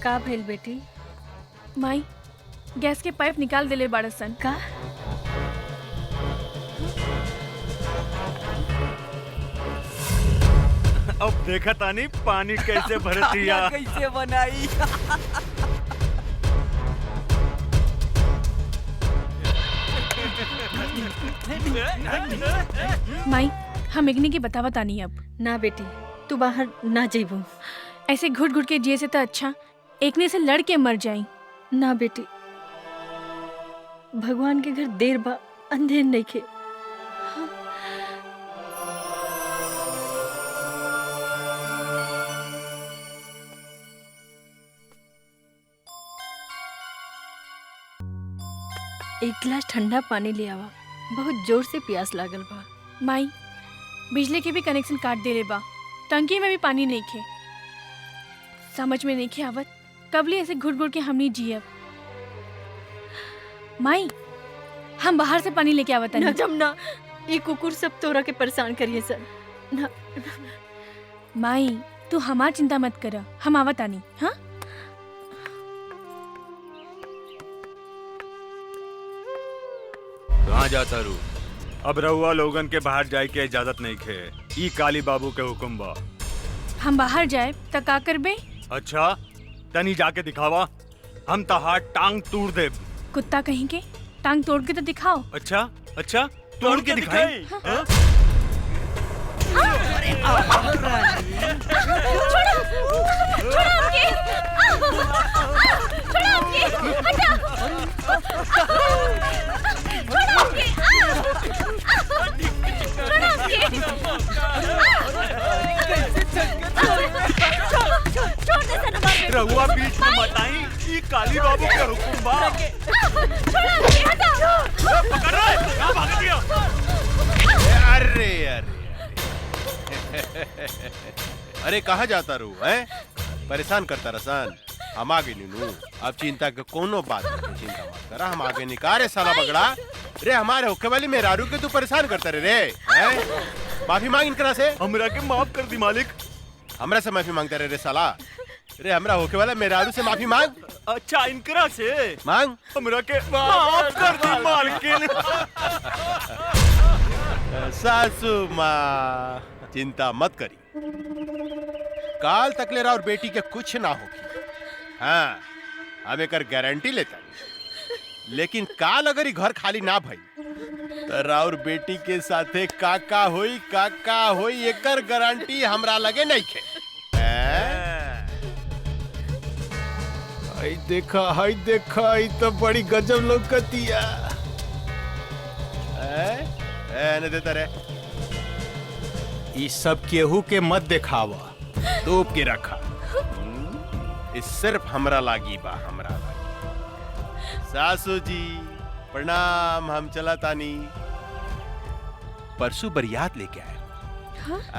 का भेल बेटी? माई, गैस के पाइप निकाल देले बाड़सन। का? अब देखा तानी पानी कैसे भरतिया। कैसे बनाई। माई हम इग्नी की बतावा तानी अब। ना बेटी, तू बाहर ना जेबू। ऐसे घुट घुट के जिए से तो अच्छा एकने से लड़ के मर जाई। ना बेटी, भगवान के घर देर बा अंधेर नहीं खे। एक गिलास ठंडा पानी ले आवा, बहुत जोर से प्यास लागल बा। माई बिजली के भी कनेक्शन काट दे रे बा, टंकी में भी पानी नहीं खे। समझ में नहीं खे आवत कबली ऐसे घुट घुट के हमनी जियब। माई हम बाहर से पानी लेके आवत ना जमुना, ये कुकुर सब तोरा के परेशान करिए सर। ना माई तू हमार चिंता मत कर, हम आवत आनी। हाँ कहाँ जाता रू? अब रहुआ लोगन के बाहर जाए के इजाजत नहीं खे। ई काली बाबू के हुक्म बा। हम बाहर जाए त का करबे? अच्छा तनी जाके दिखावा, हम तहार टांग तोड़ दे। कुत्ता कहीं के टांग तोड़ के तो दिखाओ। अच्छा अच्छा तोड़ के दिखाई। हाँ? रहुआ बीच में मत आई, ये काली बाबू का हुक्म बा। पकड़ रहा है, कहाँ भाग दिया? अरे अरे अरे कहाँ जाता रू है? परेशान करता रसान। हम आगे नीनू, अब चिंता के कोनो बात नहीं, चिंता मत करा, हम आगे निकारे साला बगड़ा। रे हमारे होके वाली मेहरारू के तू परेशान करता रे हैं? माफी मांग इनकरा से। हमरा के माफ कर दी मालिक। हमरा से माफी मांगता रे साला। रे हमरा होके वाला मेहरारू से माफी मांग। अच्छा इनकरा से मांग। हमरा के माफ कर दी मालकिन। सासू माँ चिंता मत करी, काल तक ले रहा और बेटी के कुछ ना होगी। हाँ हम एक गारंटी लेता, लेकिन काल अगर ही घर खाली ना भई तो राउर बेटी के साथे काका होई एकर गारंटी हमरा लगे नहीं खे। हाय देखा ई तो बड़ी गजब लौकतिया। ने देता रे, ई सब केहू के मत दिखावा, डूब के रखा। इस सिर्फ हमरा लागी बा, हमरा लागी। सासू जी प्रणाम, हम चला तानी। परसों बरियात लेके आए।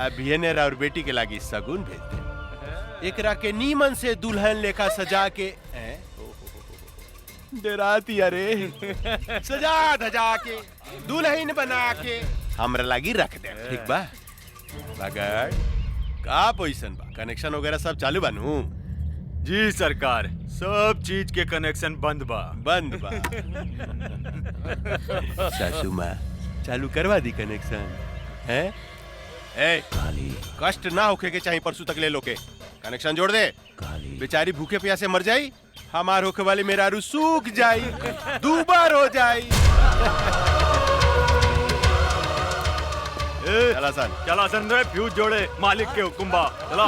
अभी ने और बेटी के लागी सगुन भेज दे। एकरा के नीमन से दुल्हन लेखा सजा के डराती अरे सजा धजा के दुल्हन बना के हमरा लागी रख दे। ठीक बा? मगर का पोजीशन बा? कनेक्शन वगैरह सब चालू बानू? जी सरकार, सब चीज के कनेक्शन बंद बा। सासू माँ चालू करवा दी कनेक्शन है? कष्ट ना होके के चाहिए, परसों तक ले लो के कनेक्शन जोड़ दे। बेचारी भूखे प्यासे मर जाई, हमार होके वाली मेहरारू सूख जाई, दूबार हो जाई। चला सन रे, फ्यूज जोड़े, मालिक के हुक्म बा। चला।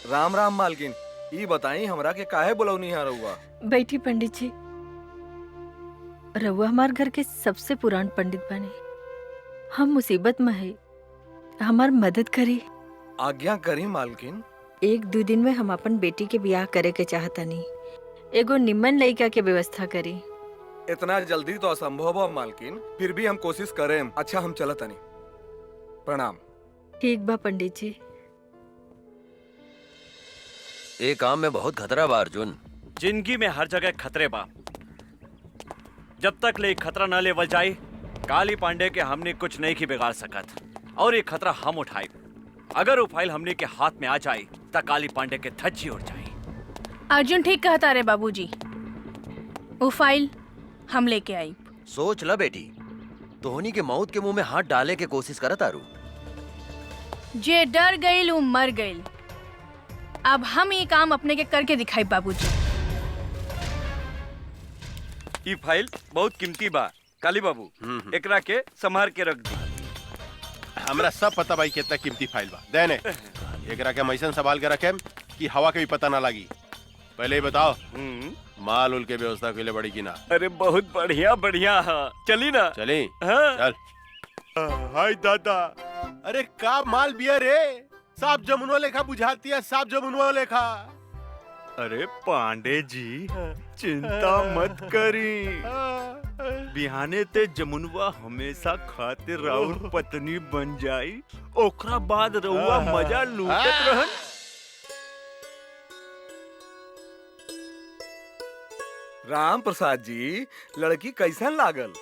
राम राम मालकिन, ई बताई हमरा के काहे बुलौनी है रहुआ? बैठी पंडित जी। रहुआ हमार घर के सबसे पुरान पंडित बने। हम मुसीबत में है, हमार मदद करी। आज्ञा करी मालकिन। 1-2 दिन में हम अपन बेटी के ब्याह करे के चाहतनी। एगो निम्मन लड़का के व्यवस्था करी। इतना जल्दी तो असंभव है मालकिन, फिर भी हम कोशिश करें। अच्छा हम चलत नहीं। प्रणाम। ठीक बा पंडित जी। ये काम में बहुत खतरा बा अर्जुन। जिंदगी में हर जगह खतरे बा, जब तक ले खतरा न लेवल जाए काली पांडे के हमने कुछ नहीं की बिगाड़ सकत। और ये खतरा हम उठाए, अगर वो फाइल हमने के हाथ में आ जाए तो काली पांडे के धज्जी उड़ जाए। अर्जुन ठीक कहता रे बाबूजी, वो फाइल हम लेके आई। सोच ल बेटी, धोनी के मौत के मुंह में हाथ डाले के कोशिश करत आरू। जे डर गईल उ मर गईल। अब हम ये काम अपने के करके दिखाई बाबूजी। ई फाइल बहुत कीमती बा काली बाबू, एकरा के संभाल के रख दी। हमरा सब पता भाई कितना कीमती फाइल बा। देने एकरा के मैसन संभाल के रखे कि हवा के भी पता ना लगी। पहले ही बताओ माल उल के व्यवस्था के लिए बड़ी की ना? अरे बहुत बढ़िया बढ़िया। चली ना? चली। हाँ। चल। हाय दादा, अरे का माल बिया रे, साफ जमुनवा लेखा बुझाती है, साफ जमुनवा लेखा। अरे पांडे जी चिंता मत करी, बिहाने ते जमुनवा हमेशा खातिर राउर पत्नी बन जाई, ओकरा बाद रउआ मजा लूटत रहन। राम प्रसाद जी, लड़की कैसन लागल?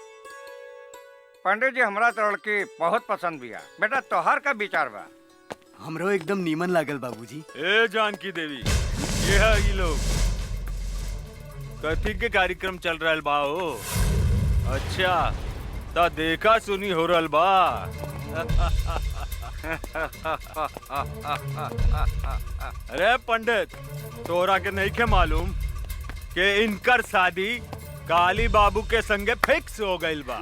पांडे जी हमरा तो लड़की बहुत पसंद बिया। बेटा तोहार का विचार बा? हमरो एकदम नीमन लागल बाबूजी। ए जानकी देवी, ये है ये लोग कथी के कार्यक्रम चल रहल बा हो? अच्छा ता देखा सुनी हो रहल बा। अरे पंडित, तोरा के नहीं के मालूम कि इनकर शादी काली बाबू के संगे फिक्स हो गइल बा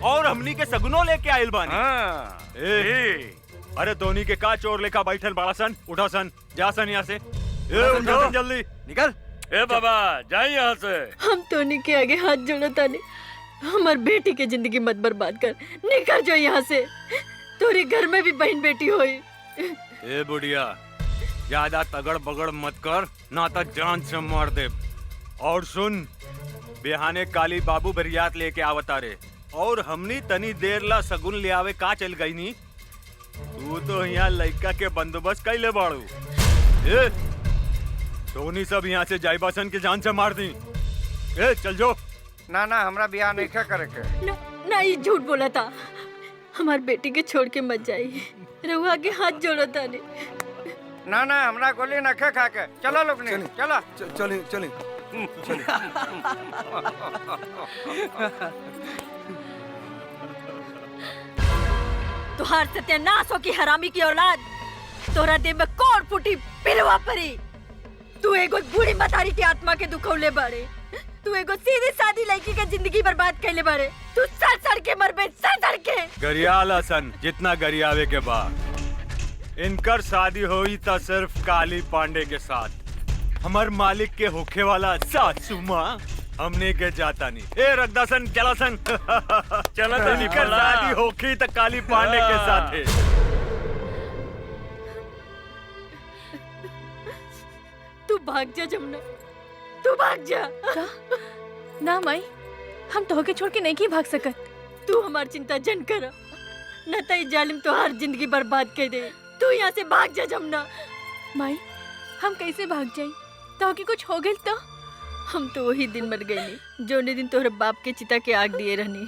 और हमनी के सगुनो लेके आइल बानी। अरे धोनी के का चोर लेखा बैठल बड़ा सन, उठा सन, जा सन यहाँ से। उठा सन जल्दी, निकल। ए बाबा जाए यहाँ से। हम धोनी के आगे हाथ जोड़ो तानी, हमार बेटी के जिंदगी मत बर्बाद कर, निकल जाओ यहाँ से। तोरे घर में भी बहन बेटी होई। ए बुढ़िया, ज्यादा तगड़ बगड़ मत कर, ना तो जान से मार दे। और सुन, बिहाने काली बाबू बरियात लेके आवता रे और हमनी तनी देर ला सगुन ले आवे का चल गई नी। तू तो यहाँ लड़का के बंदोबस्त कैले बाड़ू। ए धोनी सब यहाँ से जाइबासन के जान से मार दी। ए चल जो। ना ना हमरा बियाह नहीं करे के। ना ये झूठ बोला था, हमार बेटी के छोड़ के मत जाइए, रहुआ के हाथ जोड़ो तानी। ना ना हमरा गोली न खा के चलो लोग ने चला चली चली। तुहार सत्यानाश हो की हरामी की औलाद, तोरा देह में कौन फूटी पिलवा परी। तू एगो बूढ़ी मतारी की आत्मा के दुखौले बाड़े, तू एगो सीधी सादी लड़की के जिंदगी बर्बाद कैले बाड़े। तू सड़ सड़ के मरबे, सड़ सड़ के। गरियाला सन जितना गरियावे के बाद इनकर शादी हुई था सिर्फ काली पांडे के साथ। हमार मालिक के होखे वाला सासू माँ हमने के जाता नहीं। ए रगदासन चला सन। चला सन, इनकर शादी होखी तो काली पांडे के साथ है। तू भाग जा जमुना, तू भाग जा। ना माई, हम तोहके छोड़ के नहीं की भाग सकत। तू हमार चिंता जन कर, न तो जालिम तोहार जिंदगी बर्बाद कर दे। तू यहाँ से भाग जा जमुना। माई, हम कैसे भाग जाई? तोहके कुछ हो गइल तो? हम तो वही दिन मर गए जोने दिन तोहरे बाप के चिता के आग दिए रहनी।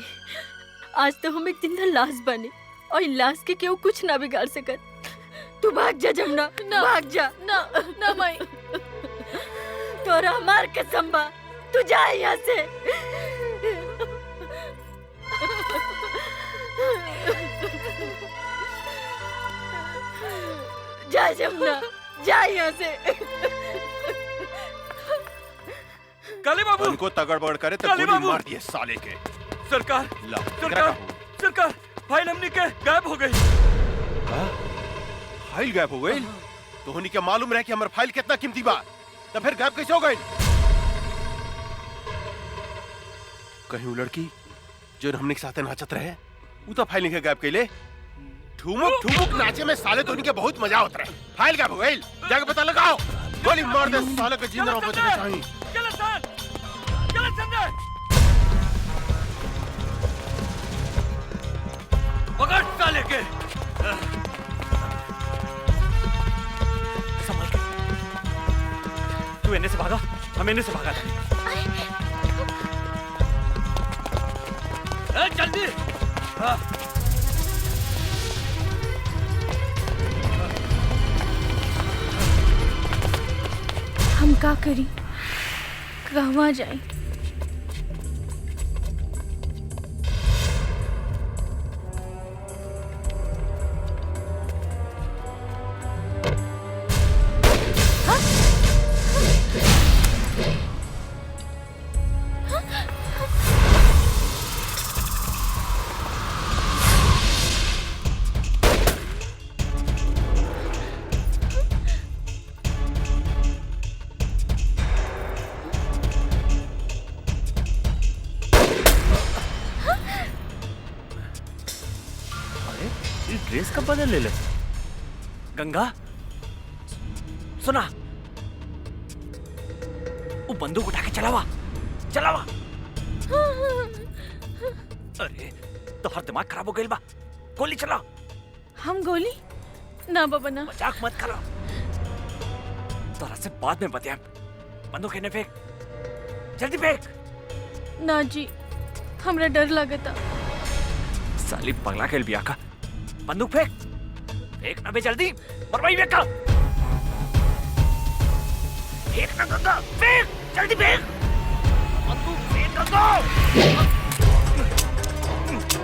आज तो हम एक जिंदा लाश बने और इन लाश के केहू कुछ ना बिगाड़ सकत। तू भाग जा जमुना, ना, भाग जा। ना ना माई, तोरा हमार कसम बा, तू जा यहाँ से। जा जमुना, जा यहाँ से। काली बाबू, उनको तगड़ बगड़ करे तो काली गोली बाबू। मार दिए साले के। सरकार ला, सरकार सरकार, फाइल हमने के गायब हो गई। फाइल गायब हो गई? तो होनी क्या मालूम रहे कि हमारा फाइल कितना कीमती बा, तो फिर गायब कैसे हो गई? कहीं वो लड़की जो हमने के साथ नाचत रहे, वो तो फाइल नहीं गायब कैले। ठुमुक ठुमुक नाचे में साले तो उनके बहुत मजा होता रहे। फाइल गायब हो गई, जाके पता लगाओ। गोली मार दे साले के, जिंदा रहो बचने चाहिए। चलो सर, चलो संजय, पकड़ साले के। संभल के। तू इन्हें से भागा, हम इन्हें से भागा था। जल्दी। हम का करी, कहवा जाए? ये ड्रेस कब बदल ले? गंगा सुना, वो बंदूक उठा के चलावा चलावा। अरे तो हर दिमाग खराब हो गई बा, गोली चला। हम गोली ना बाबा ना। मजाक मत करो, तोरा से बाद में बताया। बंदूक इन्हें फेंक, जल्दी फेंक। ना जी, हमरा डर लगता। साली पगला खेल बिया का। बंदूक फेंक, फेंक ना बे जल्दी, मरवाई फेंका। फेंक ना गंगा, फेंक जल्दी फेंक। बंदूक फेंक गंगा।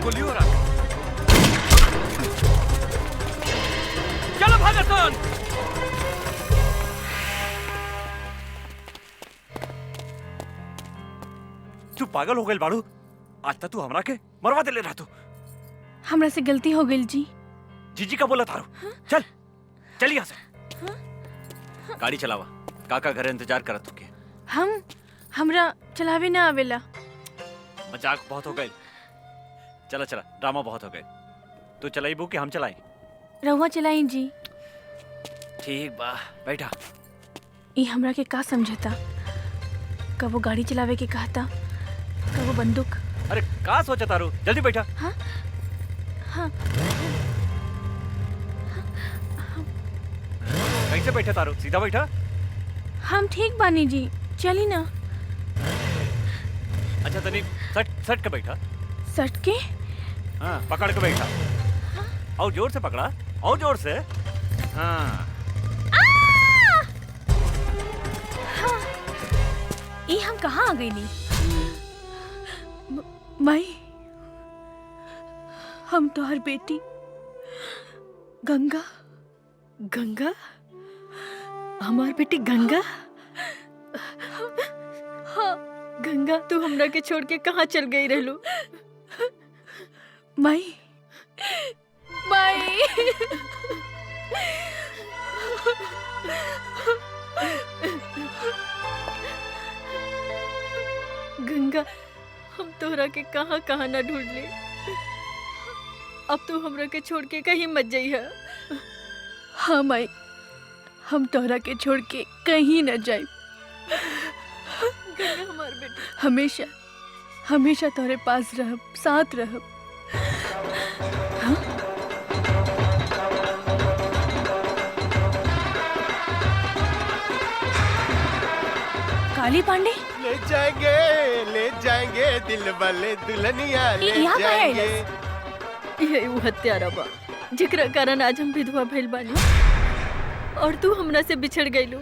गोली हो रहा। चलो भागसन। तू पागल हो गई बाड़ू, आज तक तू हमरा के मरवा दे ले रहा तू। हमरा से गलती हो गई जी। जीजी का बोला थारू। चल चल यहाँ से। गाड़ी चलावा, काका घर इंतजार करत तुके। हमरा चलावे ना आवेला। मजाक बहुत हो गई, चला चला, ड्रामा बहुत हो गए। तू चलाई बू कि हम चलाई? रहुआ चलाई जी। ठीक बा, बैठा। ये हमरा के का समझता, कब वो गाड़ी चलावे के कहता, कब वो बंदूक। अरे का सोचा तारू, जल्दी बैठा। हाँ हाँ। कैसे बैठा तारू, सीधा बैठा। हम ठीक बानी जी, चली ना। अच्छा तनी सट सट के बैठा। सट के? हाँ पकड़ के बैठा। और जोर से पकड़ा, और जोर से। हाँ ये हम कहाँ आ गई नी? माई, हम तो हर बेटी गंगा। गंगा? हमार बेटी गंगा? हाँ गंगा, तू हमरा के छोड़ के कहाँ चल गई रहलू? माई माई गंगा, हम तोहरा के कहाँ कहाँ ना ढूंढ ले। अब तू हमरा के छोड़ के कहीं मत जाइहा। हाँ माई, हम तोहरा के छोड़ के कहीं न जाए। गंगा हमार बेटी, हमेशा हमेशा तोहरे पास रहब, साथ रहब। हाँ? काली पांडे ले जाएंगे दिल वाले दुल्हनिया ले यहाँ पे है जाएंगे। यही वो हत्यारा बा जेकरा कारण आज हम विधवा भइल बानी और तू हमरा से बिछड़ गइलू।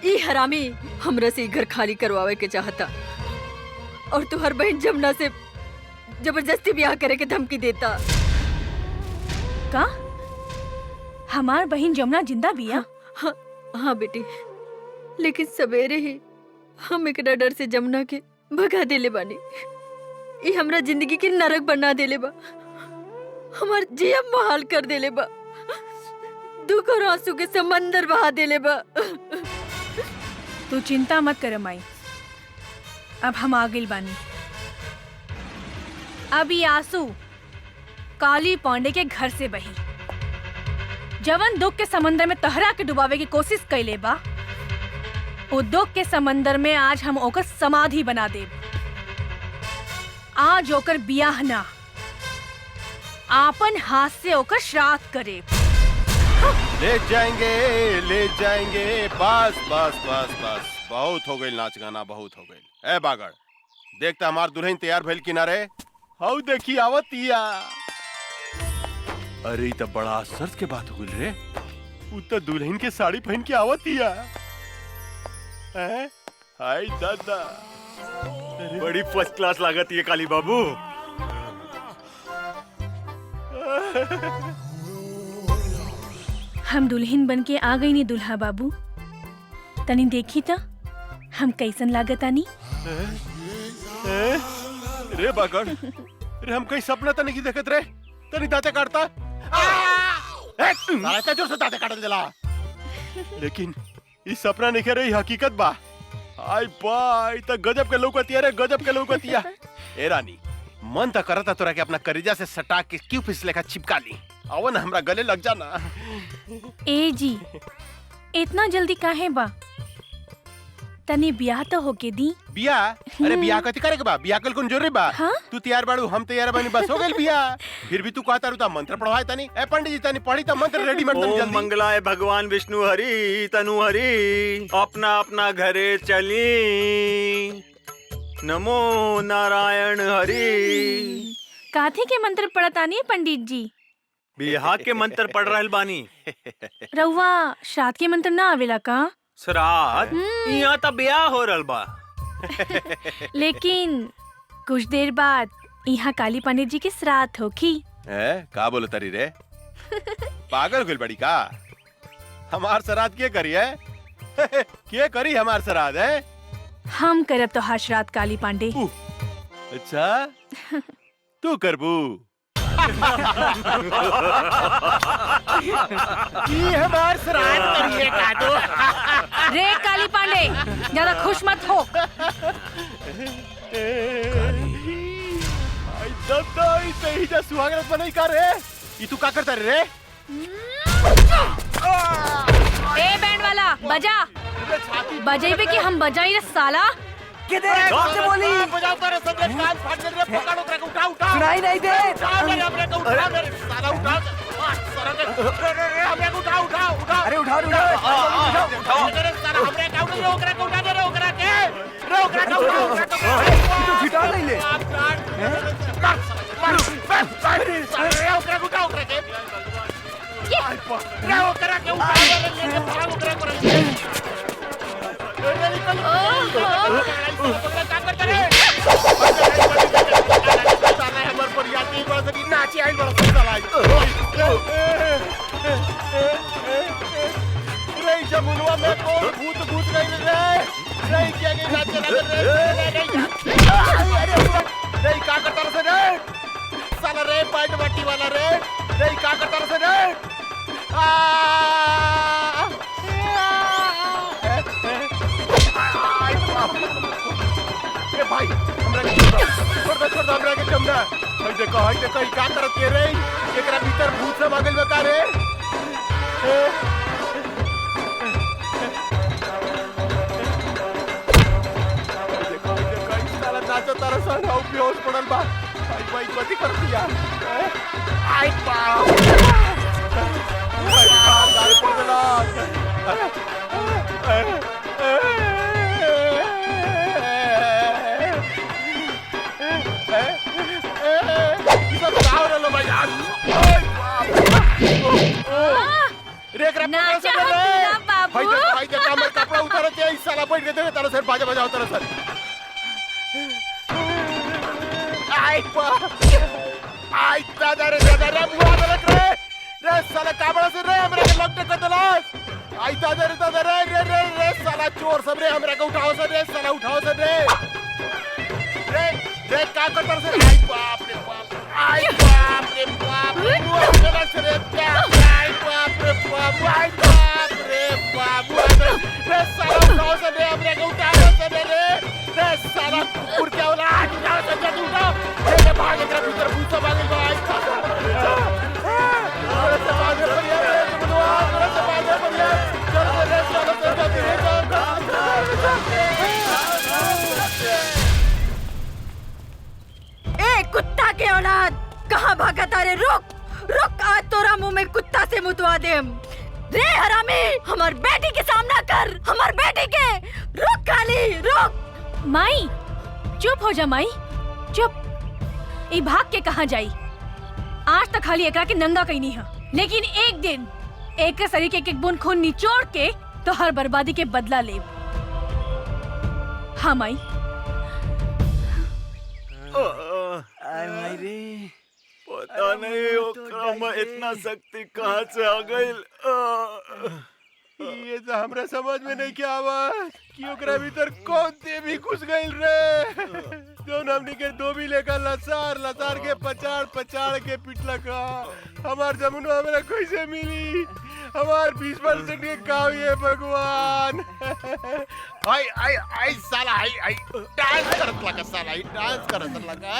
ई हरामी हमरा से घर खाली करवावे के चाहता और तू हर बहन जमुना से जबरदस्ती ब्याह करे के धमकी देता। का हमार बहन जमुना जिंदा बिया? हाँ बेटी, लेकिन सवेरे ही हम एकरा डर से जमुना के भगा देले बानी। ये हमरा जिंदगी के नरक बना देले बा, हमार जिया मुहाल कर देले बा, दुख और आंसू के समंदर बहा देले बा। तू चिंता मत कर माई, अब हम आ गइल बानी। अब ये आंसू काली पांडे के घर से बही। जवन दुख के समंदर में तहरा के डुबावे की कोशिश कैले बा, वो दुख के समंदर में आज हम ओकर समाधि बना देब। आज ओकर बियाह ना, आपन हाथ से ओकर श्राद्ध करे। ले जाएंगे बस बस बस बस, बहुत हो गई नाच गाना, बहुत हो गई। ए बागड़, देखता हमार दुल्हन तैयार भइल किनारे। हाउ देखी आवतिया। अरे तो बड़ा आश्चर्य के बात हो गई रे, उ तो दुल्हन के साड़ी पहन के आवतिया। हाय दादा, बड़ी फर्स्ट क्लास लागत ये काली बाबू। हम दुल्हन बन के आ गई नी दुल्हा बाबू, तनी देखी था हम कैसन लागत आनी। रे बागड़, रे हम कहीं सपना तो नहीं देखत रे, तनी दांते काटता। साला जोर से दांते काटल देला, लेकिन इस सपना नहीं रही, हकीकत बा। आई बाई तो गजब के लौकतिया रे, गजब के लौकतिया। ए रानी, मन तो करता तोरा के अपना करेजा से सटा के क्यों फिसले का चिपका ली। आओ ना हमरा गले लग जाना। ए जी इतना जल्दी काहे बा? तने ब्याह तो होके दी। बिया? अरे बिया कथी करे के बा? बिया कल कौन जरूरी बा? हाँ? तू तैयार बाड़ू, हम तैयार बानी, बस हो गइल बिया। फिर भी तू कहता रुता मंत्र पढ़वाए तनी। ए पंडित जी तनी पढ़ी त मंत्र रेडीमेड तनी ओम जल्दी। मंगलाय भगवान विष्णु हरि तनु हरि अपना अपना घरे चली। नमो नारायण हरि। काथे के मंत्र पढ़तानी पंडित जी? बिहार के मंत्र पढ़ रहल बानी। रउआ श्राद्ध के मंत्र ना आवेला का? श्राद्ध? यहाँ तो ब्याह हो रहल बा। लेकिन कुछ देर बाद यहाँ काली पंडित जी के श्राद्ध होखी। का बोलो तरी रे? पागल गइल बड़ी का? हमार श्राद्ध के करी है? के करी हमार श्राद्ध है? हम करब तो हर श्राद्ध काली पांडे। अच्छा तू करबू? ये हमार श्राद्ध करिए का तो। रे काली पांडे ज्यादा खुश मत हो। सही जा सुहागरात बनाई का रे? ई तू का करता रे? ए बैंड वाला बजा। बजेबे कि हम बजाई रे साला। किधर बोली? बजाओ कर सब कान फाड़ दे रे, पकड़ो करे उठा उठा। सुनाई नहीं दे। हमरे को उठा रे साला उठा। साला रे हमरे को उठा उठा उठा। अरे उठाओ उठाओ उठाओ रे साला हमरे का उठा रे ओकरा को उठा दे रे ओकरा के। रे ओकरा का उठा तू छिटा नहीं ले। मार रे ओकरा को उठा ओकरा के। रे ओकरा के उठा दे रे ले भाग ओकरा को। जमुनवा में कौन भूत भूत गई रे? नहीं क्या गई नाच चला नहीं का करता रे रे? साला रे पैंट बट्टी वाला रे नहीं का करता रे रे? ए भाई हमरा के छोड़ हमरा के कमरा। भाई देखो ई का करत के रे? एकरा भीतर भूत सब आ गइल बा का रे? नाचो तारा सन हाउ बेहोश पड़ल बा। भाई कथी कर दिया? आई बाप दारू पड़ गेला। ई सब का हो रहलो भाई? रे एकरा नाचा हटूला बाबू। भाई देखो हमर कपड़ा उतार के ई साला बैठ के देवे तारा सर बाजा बजाओ तारा सर। आई दादा रे बुआ लग रे साला काबड़ा से रे हमरा के लपटे कर देलास। आई दादा रे साला चोर सब रे हमरा के उठाओ से रे साला उठाओ से रे रे का करतर से? आई बाप रे बाप बुआ चला से रे क्या? आई बाप रे बाप रे साला उठाओ से रे हमरा के उठाओ से रे साला कुकुर क्या होला? उठाओ से जल्दी उठाओ। रे भाग एकरा भीतर भूत सब आ गइल बा। आई से भागे बढ़िया रे तुमनवा मेरे से भागे बढ़िया। चल रे चलो जल्दी रे ए कुत्ता के औलाद कहाँ भागता रे? रुक आज तोरा मुंह में कुत्ता से मुतवा देम। रे हरामी हमार बेटी के सामना कर, हमार बेटी के। रुक काली रुक। माई चुप हो जा माई चुप। ई भाग के कहाँ जाई? आज तक खाली एकरा के नंगा कहीं नहीं है, लेकिन एक दिन एक शरीर के एक बूंद खून निचोड़ के तो हर बर्बादी के बदला ले। हाँ माई। पता नहीं ओकरा में इतना शक्ति कहाँ से आ गइल। ये तो हमरा समझ में नहीं क्या आवा कि ओकरा भीतर कौन देवी घुस गइल रे? जौन हमनी के धोबी लेकर लसार के पचाड़ के पिटलक। हमार जमुन हमरा कैसे मिली? हमार 20% के का ये भगवान? आई आई आई साला आई डांस करत लगा साला आई डांस करत लगा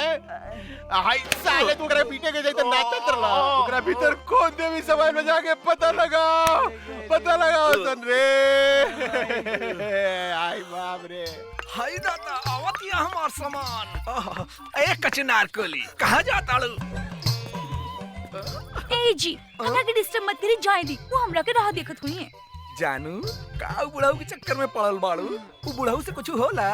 आई साले तू करे पीटे के जाते नाचत रहा ओकरा भीतर कौन देवी सवाल में जाके पता लगा सन रे आई बाप रे हाय दादा आवतिया हमार सामान ए कचनार कोली कहां जाता लो ए जी हमरा के डिस्टर्ब मत करी जाए दी वो हमरा के राह देखत हुई है जानू का बुढ़ाऊ के चक्कर में पड़ल बाड़ू वो बुढ़ाऊ से कुछ होला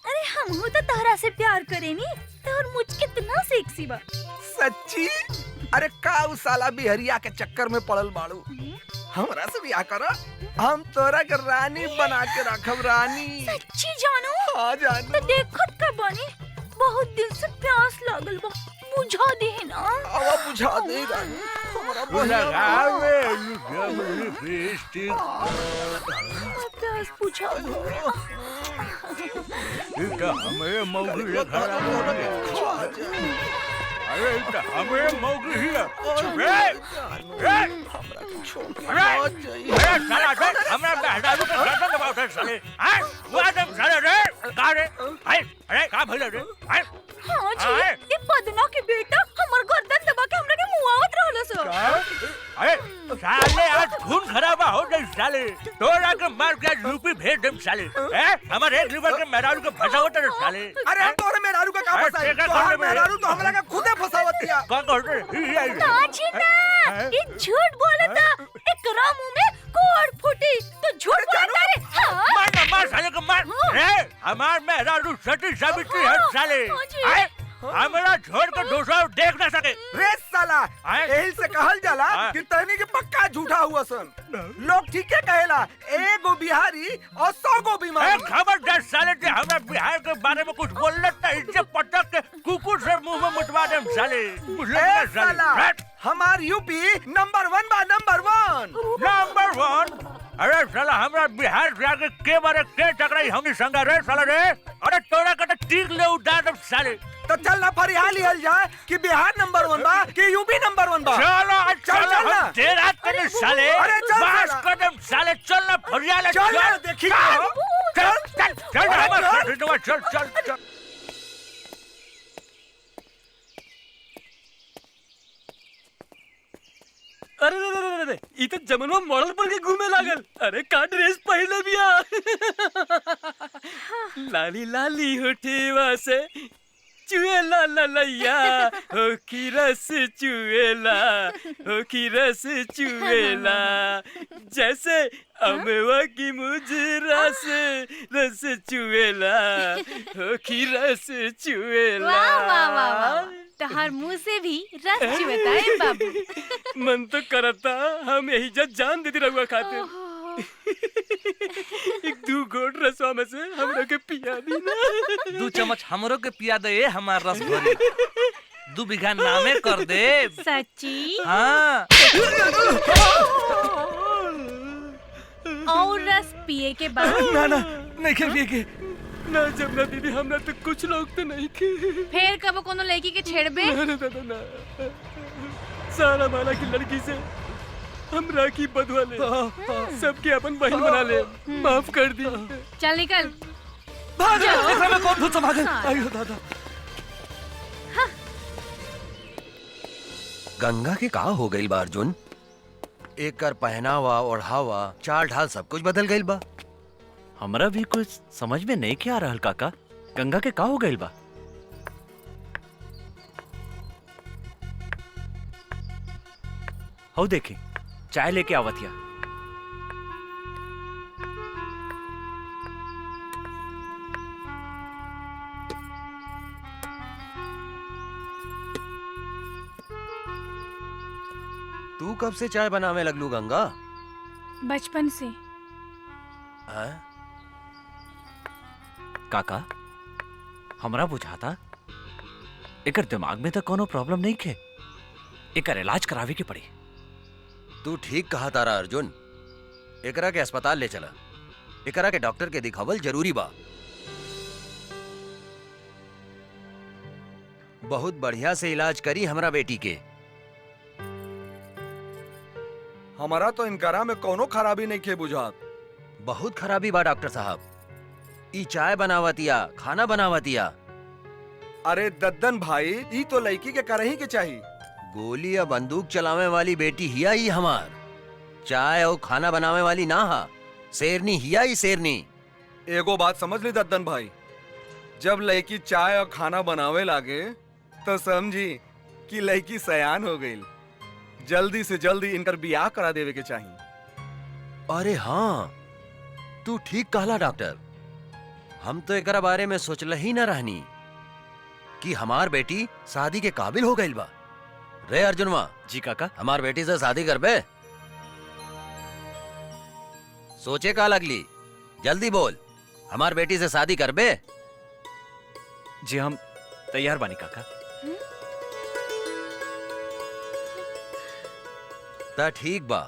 अरे हम हो तो तहरा से प्यार करेनी तोर मुझ कितना सेक्सी बा सच्ची अरे का उ साला बिहरिया के चक्कर में पड़ल बाड़ू हमरा से बियाह कर हम तोरा के रानी बना के रखब रानी सच्ची जानू हाँ जानू तो देखत का बानी बहुत दिन से प्यास लागल बा बुझा दे ना आवा बुझा दे रानी हमरा लगावे लिपस्टिक प्यास बुझा दे इका हमें मौगी खड़ा अरे इका हमें मौगी हिया अरे साला रे हमरा बेहदारू के गर्दन दबाव साले हां वो आदम साले रे का रे अरे का भइल रे हां जी ये पदना के बेटा हमर गर्दन दबा के हमरा के मुआवत रहल सो अरे साले आज खून खराबा हो गई साले तोरा के मार के यूपी भेज देम साले हमारे एक लीवर के मेहरारू के फसावत रे साले अरे तोरे मेहरारू का का फसाई तोहर मेहरारू तो हमरा के खुदे फसावतिया का कहते ना जी ना ये झूठ बोलता एकरा मुंह में कोड़ फूटी तो झूठ बोलता रे हां मार साले को मार रे हमार मेहरारू सती सावित्री है साले हमरा छोड़ कर दूसरा देख ना सके रे साला यही से कहल जाला कि तहनी के पक्का झूठा हुआ सन लोग ठीक है कहेला एगो बिहारी और 100 गो बीमारी खबरदार साले जे हमरा बिहार के बारे में कुछ बोलले त इज्जत पटक के कुकुर से मुंह में मुतवा देम साले ए साला हमार यूपी नंबर 1 बा नंबर 1 अरे साला हमरा बिहार जाके के बारे के टकराई हमनी संग रे साला रे अरे तोरा के टीक ले उड़ा दम साले तो चल ना फरियाली हल जाए कि बिहार नंबर 1 बा कि यूपी नंबर 1 बा चलो चल ना तेरा कदम साले अरे चल बस कदम साले चल ना फरियाली चल देखी चल अरे ई तो जमनवा मॉडल पर के घूमे लागल अरे का ड्रेस पहले बिया लाली लाली होठेवा से चुएला ललैया हो की रस चुएला हो की रस चुएला जैसे अमवा की मुजरा से रस चुएला हो की रस चुएला वाह वाह वाह वाह तहार मुंह से भी रस चुएता है बाबू मन तो करता हम यही जब जान देती रहुआ खाते एक 2 घोट रसवा में से हमरा के पिया दी ना 2 चम्मच हमरो के पिया दे हमार रस भरी 2 बीघा नामे कर दे सच्ची हाँ और रस पिए के बाद ना नहीं के पिए के ना जमुना दीदी हमरा तो कुछ लोग तो नहीं के फिर कब कोनो लड़की के छेड़बे ना सारा माला की लड़की से हमरा की बदवा ले सबके अपन बहन बना ले माफ कर दी चल निकल भाग देखा मैं कौन भूत समा गया आयो दादा गंगा के का हो गई बा अर्जुन एक कर पहनावा ओढ़ावा चाल ढाल सब कुछ बदल गई बा हमरा भी कुछ समझ में नहीं क्या आ रहल काका गंगा के का हो गई बा हो देखी चाय लेके आवतिया तू कब से चाय बनावे लगलू गंगा बचपन से हाँ? काका हमरा बुझाता एकर दिमाग में तो कोनो प्रॉब्लम नहीं खे एकर इलाज करावे के पड़ी तू ठीक कहा तारा अर्जुन एकरा के अस्पताल ले चला एकरा के डॉक्टर के दिखावल जरूरी बा बहुत बढ़िया से इलाज करी हमरा बेटी के हमारा तो इनकारा में कोनो खराबी नहीं खे बुझात। बहुत खराबी बा डॉक्टर साहब। ई चाय बनावतिया, खाना बनावतिया। अरे दद्दन भाई, ई तो लड़की के करही के चाहिए। गोली या बंदूक चलावे वाली बेटी हिया ही हमार। चाय और खाना बनावे वाली ना हा, शेरनी हिया ही शेरनी। एगो बात समझ ली दद्दन भाई, जब लड़की चाय और खाना बनावे लागे तो समझी कि लड़की सयान हो गई। जल्दी से जल्दी इनकर बियाह करा देवे के चाहिए। अरे हाँ, तू ठीक कहला डॉक्टर। हम तो एकरा बारे में सोचल ही न रहनी कि हमार बेटी शादी के काबिल हो गई बा। रे अर्जुनवा। जी काका। हमार बेटी से शादी करबे? सोचे का लगली, जल्दी बोल, हमार बेटी से शादी करबे? जी हम तैयार बानी काका। ता ठीक बा,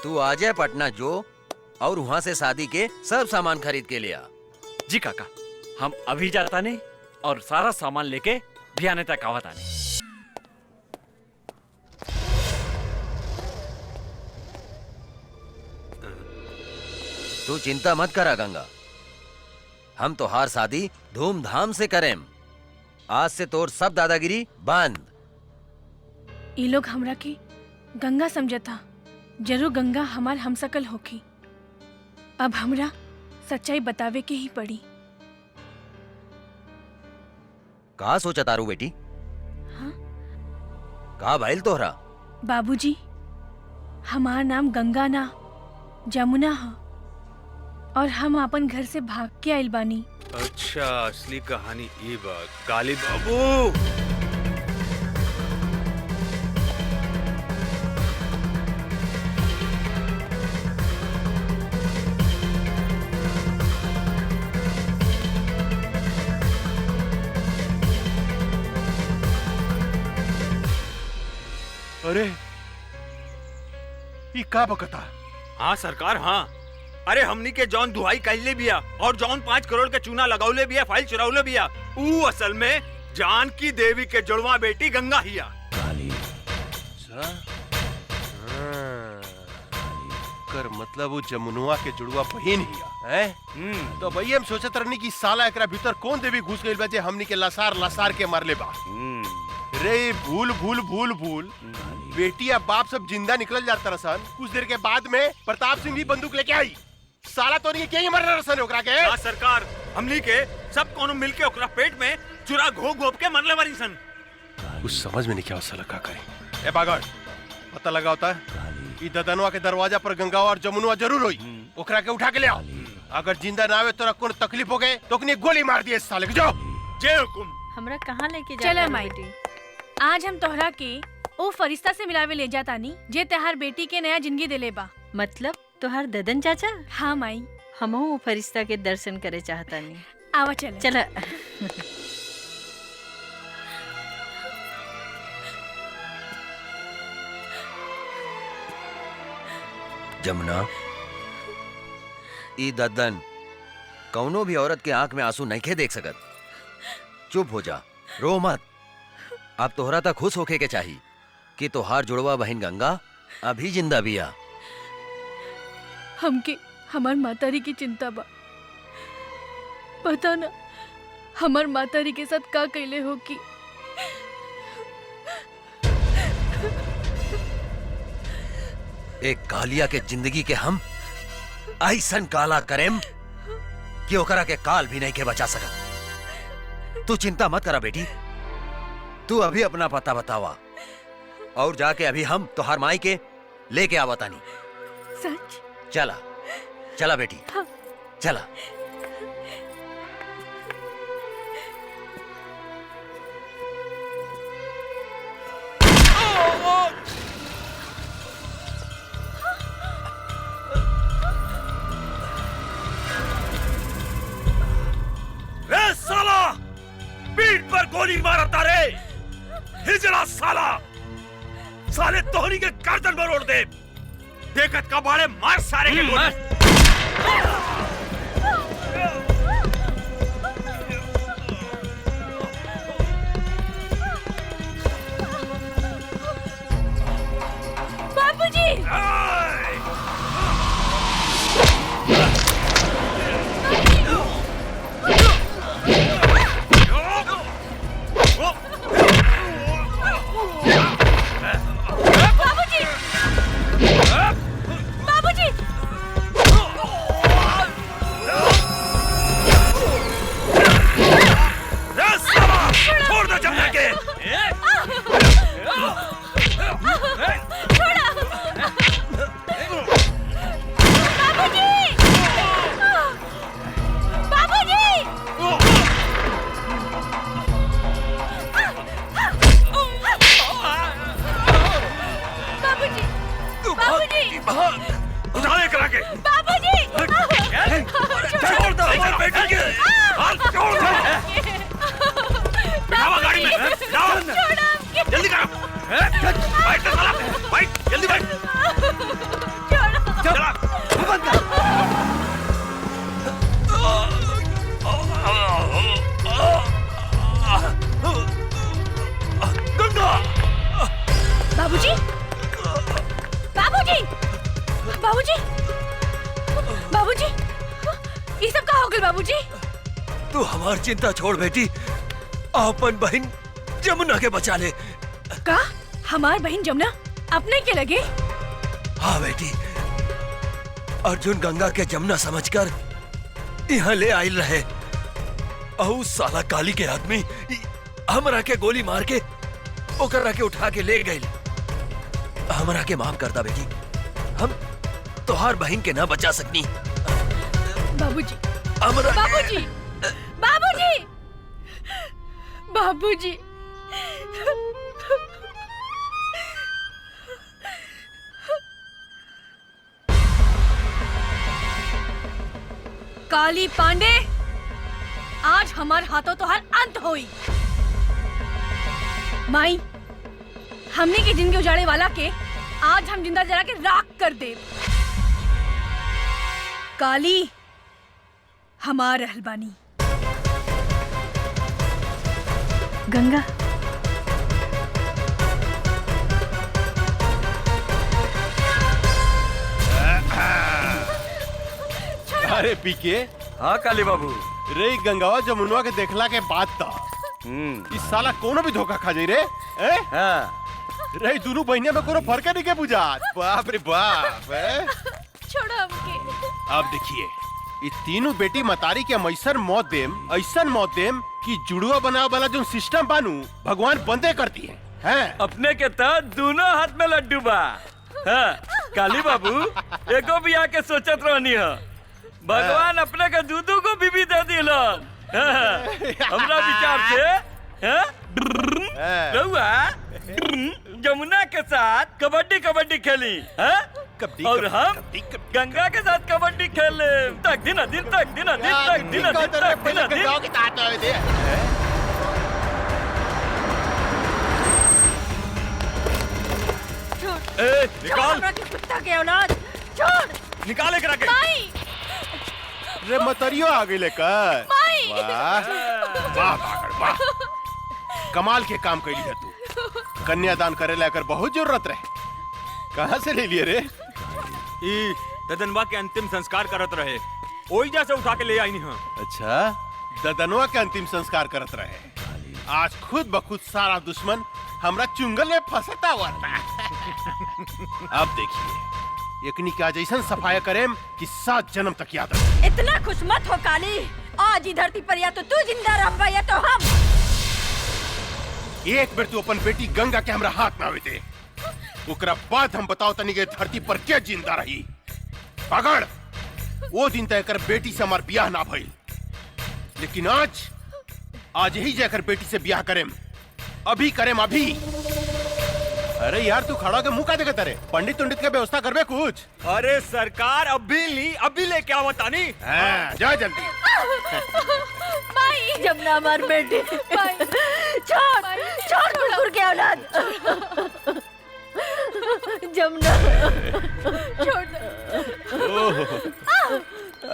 तू आ जाए पटना जो और वहां से शादी के सब सामान खरीद के ले आ। जी काका, हम अभी जाता नहीं और सारा सामान लेके भियाने तक आवत आने। तू चिंता मत करा गंगा, हम तोहार शादी धूमधाम से करें। आज से तोर सब दादागिरी बंद। ये लोग हमरा के गंगा समझता, जरूर गंगा हमार हमसकल होखी। अब हमरा सच्चाई बतावे के ही पड़ी। का सोचा तारू बेटी? हाँ? का भइल तोहरा? बाबूजी, हमार नाम गंगा ना जमुना है और हम अपन घर से भाग के आइल बानी। अच्छा, असली कहानी ये बा। काली बाबू, अरे ये का बकता? हाँ सरकार, हाँ। अरे हमनी के जौन दुहाई कहले बिया और जौन 5 करोड़ के चूना लगौले बिया, फाइल चुरावले बिया, ऊ असल में जानकी देवी के जुड़वा बेटी गंगा हिया। कर मतलब वो जमुनुआ के जुड़वा बहिन हिया है। तो भई हम सोचत रहनी कि साला एकरा भीतर कौन देवी घुस गइल बा जे हमनी के लसार लसार के मारले बा। रे भूल भूल भूल भूल, बेटी या बाप सब जिंदा निकल जाता रसन। कुछ देर के बाद में प्रताप सिंह भी बंदूक लेके आई। साला तो नहीं क्या मर रसन ओकरा के। ना सरकार, हमनी के सब कोनो मिलके ओकरा पेट में चुरा घोप घोप के मरले बानी सन। कुछ समझ में नहीं क्या साला का करे। ए बागड़, पता लगा होता है ई ददनवा के दरवाजा पर गंगा और जमुनुआ जरूर होई। ओकरा के उठा के ले आओ। अगर जिंदा ना आवे तोरा कोनो तकलीफ हो गए तो कनी गोली मार दिए साले के। जाओ। जय हुकुम। हमरा कहाँ लेके जा? चल माई, आज हम तोहरा के ओ फरिश्ता से मिलावे ले जातानी जे तहार बेटी के नया जिंदगी दिले बा। मतलब तोहार ददन चाचा? हाँ माई, हमहू वो फरिश्ता के दर्शन करे चाहतानी। आवा चल। चला। जमुना, ई दद्दन कौनो भी औरत के आंख में आंसू नहीं खे देख सकत। चुप हो जा, रो मत। अब तोहरा तक खुश होके के चाहिए कि तोहार जुड़वा बहन गंगा अभी जिंदा बिया। हमके हमार मातारी की चिंता बा। पता ना हमार मातारी के साथ का कैले हो कि एक कालिया के जिंदगी के हम ऐसन काला करेम कि ओकरा के काल भी नहीं के बचा सकत। तू चिंता मत करा बेटी, तू अभी अपना पता बतावा और जाके अभी हम तोहार माई के लेके आवतानी। सच? चला चला बेटी। हाँ। चला। रे साला, पीठ पर गोली मारता रे। हिजड़ा साला, साले तोहरी के गर्दन में रोड़ दे। देखत का बाड़े मार सारे के गोली। बाबूजी! उठा ले करा के। बाबूजी छोड़ दो हमारी बेटी के। छोड़ दो। बिठाओ गाड़ी में। बिठाओ। जल्दी करो। बैठ तो साला। बैठ जल्दी बैठ। चला। बंद कर। गंगा। बाबूजी बाबूजी बाबूजी बाबूजी ये सब का हो गया बाबूजी? तू हमारी चिंता छोड़ बेटी, अपन बहन जमुना के बचा ले। का हमार बहन जमुना अपने के लगे? हाँ बेटी, अर्जुन गंगा के जमुना समझकर यहाँ ले आयल रहे। अहू साला काली के आदमी हमरा के गोली मार के ओकरा के उठा के ले गए। हमरा के माफ कर दा बेटी, हम तोहार बहन के ना बचा सकनी। बाबूजी हमरा बाबूजी बाबूजी बाबूजी काली पांडे, आज हमारे हाथों तो हर अंत होई। माई, हमने की जिंदगी उजाड़े वाला के आज हम जिंदा जला के राख कर दे। काली हमार रहलबानी। गंगा अरे पीके। हाँ काली बाबू। रे गंगावा जमुनवा के देखला के बाद था इस साला कोनो भी धोखा खा जाई रे। हाँ। रे दोनों बहनिया में कोनो फर्क नहीं के बुझात। बाप रे बाप। छोड़ो हमके। अब देखिए, ये तीनों बेटी मतारी के हम ऐसन मौत देम कि जुड़वा बनावे वाला जो सिस्टम बानू भगवान बंदे करती है। अपने के तहत दोनों हाथ में लड्डू बा। हाँ, काली बाबू एगो भी आके सोचत रहनी है, भगवान अपने के दूधू को बीबी दे दिलन। हमरा विचार से रहुआ जमुना के साथ कबड्डी कबड्डी खेली और हम गंगा के साथ कबड्डी खेले। तक दिन दिन तक दिन दिन तक दिन दिन तक दिन दिन। निकाल कुत्ता के औलाद, छोड़। निकाले करा के। माई रे मतरियो आ गई लेकर। माई वाह वाह पागल वाह, कमाल के काम कैली है तू। कन्यादान करे लेकर बहुत जरूरत रहे, कहाँ से ले लिए रे? ई ददनवा के अंतिम संस्कार करत रहे, ओई जैसे उठा के ले आई हां। अच्छा, ददनवा के अंतिम संस्कार करत रहे। आज खुद बखुद सारा दुश्मन हमरा चुंगल में फंसता हुआ था। अब देखिए, एकनी का जैसन सफाया करेम कि 7 जन्म तक याद रहे। इतना खुश मत हो काली, आज ही धरती पर या तो तू जिंदा रहबा या तो हम। एक बेर तू अपन बेटी गंगा के हमरा हाथ में आवे दे, ओकरा बाद हम बताओ तनी के धरती पर के जिंदा रही। पकड़, वो दिन तक कर बेटी से हमार ब्याह ना भइल, लेकिन आज यही जाकर बेटी से ब्याह करेम। अभी करेम अभी। अरे यार तू खड़ा के मुंह का देखत रे? पंडित उंडित के व्यवस्था करबे कुछ? अरे सरकार अभी लेके आवत तानी। हाँ, जा जल्दी। माई जमुना मार बेटी, छोड़ कुकुर के औलाद। जमुना छोड़ दो।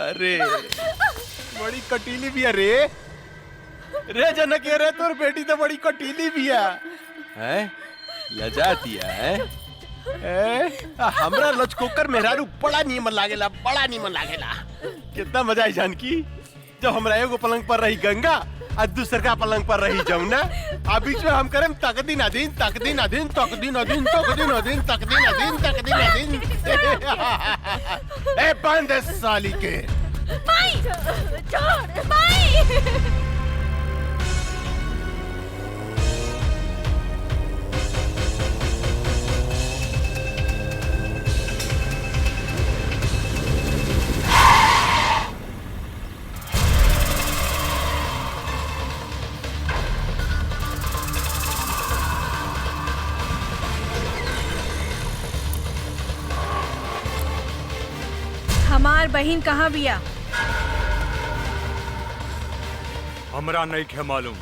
अरे बड़ी कटीली भी है रे। रे जनक ये रे, तोर बेटी तो बड़ी कटीली भी है। लजाती है। हमरा लचकोकर मेहरारू बड़ा नीमन लागेला, बड़ा नीमन लागेला। कितना मजा आई जानकी, जब हमरा एगो पलंग पर रही गंगा और दूसरा पलंग पर रही जमुना, आ बीच में हम करें तकदीन अदीन तकदीन अदीन तकदीन अदीन तकदीन अदीन तकदीन अदीन तकदीन अदीन। ए बंद साली के। माई छोड़ माई। हमार बहन कहाँ बिया? हमरा नहीं खे मालूम।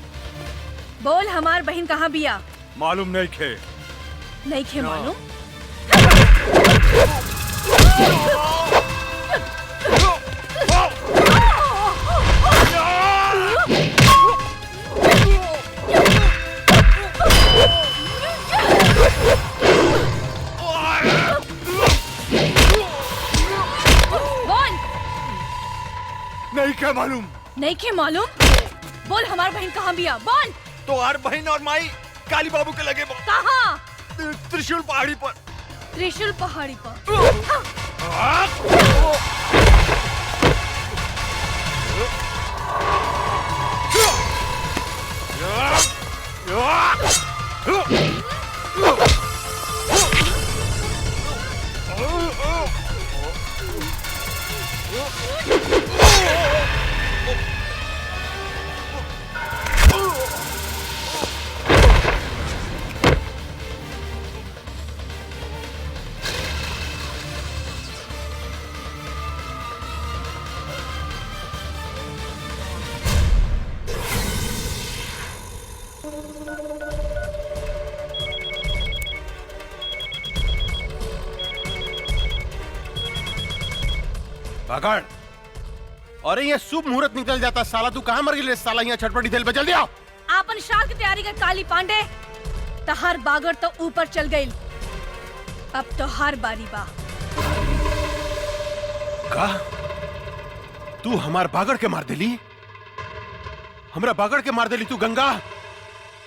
बोल हमार बहन कहाँ बिया? मालूम नहीं खे। नहीं खे मालूम? नहीं क्या मालूम? नहीं खे मालूम? बोल हमार बहन कहाँ बिया? बोल। तो हर बहन और माई काली बाबू के लगे कहाँ? त्रिशूल पहाड़ी पर। त्रिशूल पहाड़ी पर। भागड़। अरे ये शुभ मुहूर्त निकल जाता साला, तू कहाँ मर गई साला? यहाँ छटपटी दिल पे जल्दी आओ। आपन शाल की तैयारी कर काली पांडे। तहार बागड़ तो ऊपर चल गई, अब तो हार बारी बा। का? तू हमार बागड़ के मार देली? हमरा बागड़ के मार देली तू गंगा?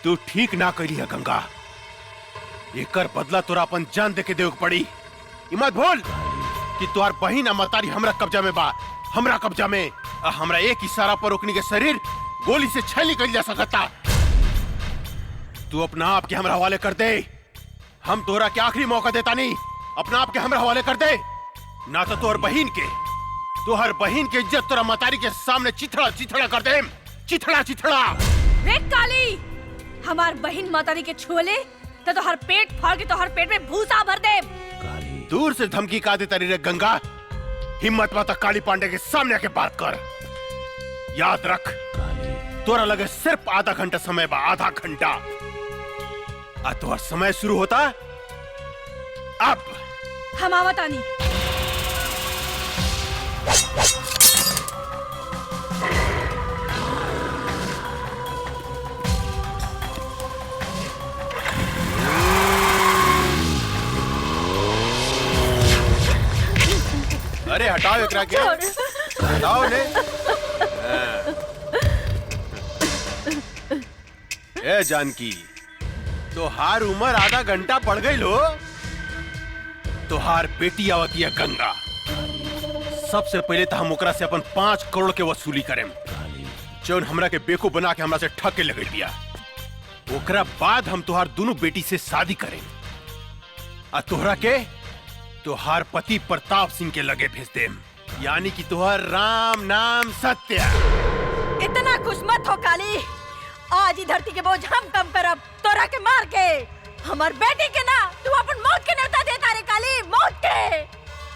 तू ठीक ना करी है गंगा। एकर बदला तोरा अपन जान दे के देव पड़ी। मत भूल कि तुहार बहिन अमतारी हमरा कब्जा में बा, हमरा कब्जा में। हमरा एक इशारा पर ओकनी के शरीर गोली से छेली कर जा सकता। तू अपना आप के हमरा हवाले कर दे। हम तोरा के आखिरी मौका देता नहीं, अपना आप के हमरा हवाले कर दे, ना तो तोहर बहिन के, तोहर बहिन के इज्जत तोरा मतारी के सामने चिथड़ा चिथड़ा कर दे। चिथड़ा चिथड़ा। रे काली, हमार बहिन मातारी के छुअले तो तोहर पेट फाड़ के तोहर पेट में भूसा भर दे। दूर से धमकी का देता रे गंगा। हिम्मत माता काली पांडे के सामने आके बात कर। याद रख, तोरा लगे सिर्फ आधा घंटा समय बा, आधा घंटा। आ तोहर समय शुरू होता अब। हम आवतानी। अरे हटाओ एकरा के, हटाओ ने। ए जानकी, तोहार उम्र आधा घंटा पड़ गई लो। तोहार बेटी आवती है गंगा। सबसे पहले तो हम ओकरा से अपन 5 करोड़ के वसूली करें, जौन हमरा के बेवकूफ बना के हमरा से ठग के लगे दिया। ओकरा बाद हम तोहार दोनों बेटी से शादी करें, आ तोहरा के तोहार पति प्रताप सिंह के लगे भेज देम, यानी कि तोहार राम नाम सत्य। इतना खुश मत हो काली। आज ही धरती के बोझ हम कम करब, तोरा के मार के। हमार बेटी के ना तू अपन मौत के न्योता देता रे काली, मौत के।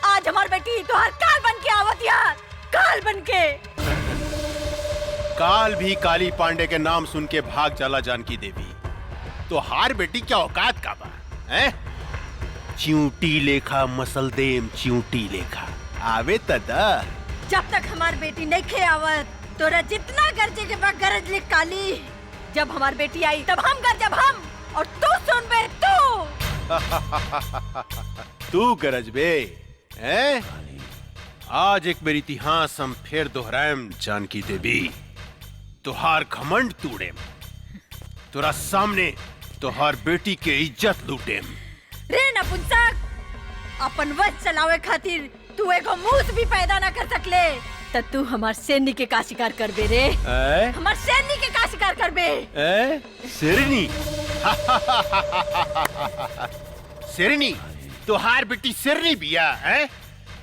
आज हमार बेटी तोहार काल बन के आवत यार, काल बन के। काल भी काली पांडे के नाम सुन के भाग जाला जानकी देवी। तो हार बेटी क्या औकात का बा हैं? चिंटी लेखा मसल देम, चिंटी लेखा आवे तदा। जब तक हमार बेटी नहीं खे आवत, तोरा जितना गरजे के बाद गरज ले काली। जब हमार बेटी आई तब हम गरजब हम, और तू सुन बे तू। तू गरज बे हैं? आज एक मेरी इतिहास हम फिर दोहराएम जानकी देवी। तोहार घमंड तोड़ेम, तोरा सामने तोहार बेटी के इज्जत लूटेम। रे नपुंसक, अपन वश चलावे खातिर तू एगो मूस भी पैदा ना कर सकले, त तू हमार सैनी के का शिकार करबे रे? हमार सैनी के का शिकार करबे? शेरनी। शेरनी, तोहार बेटी शेरनी बिया है?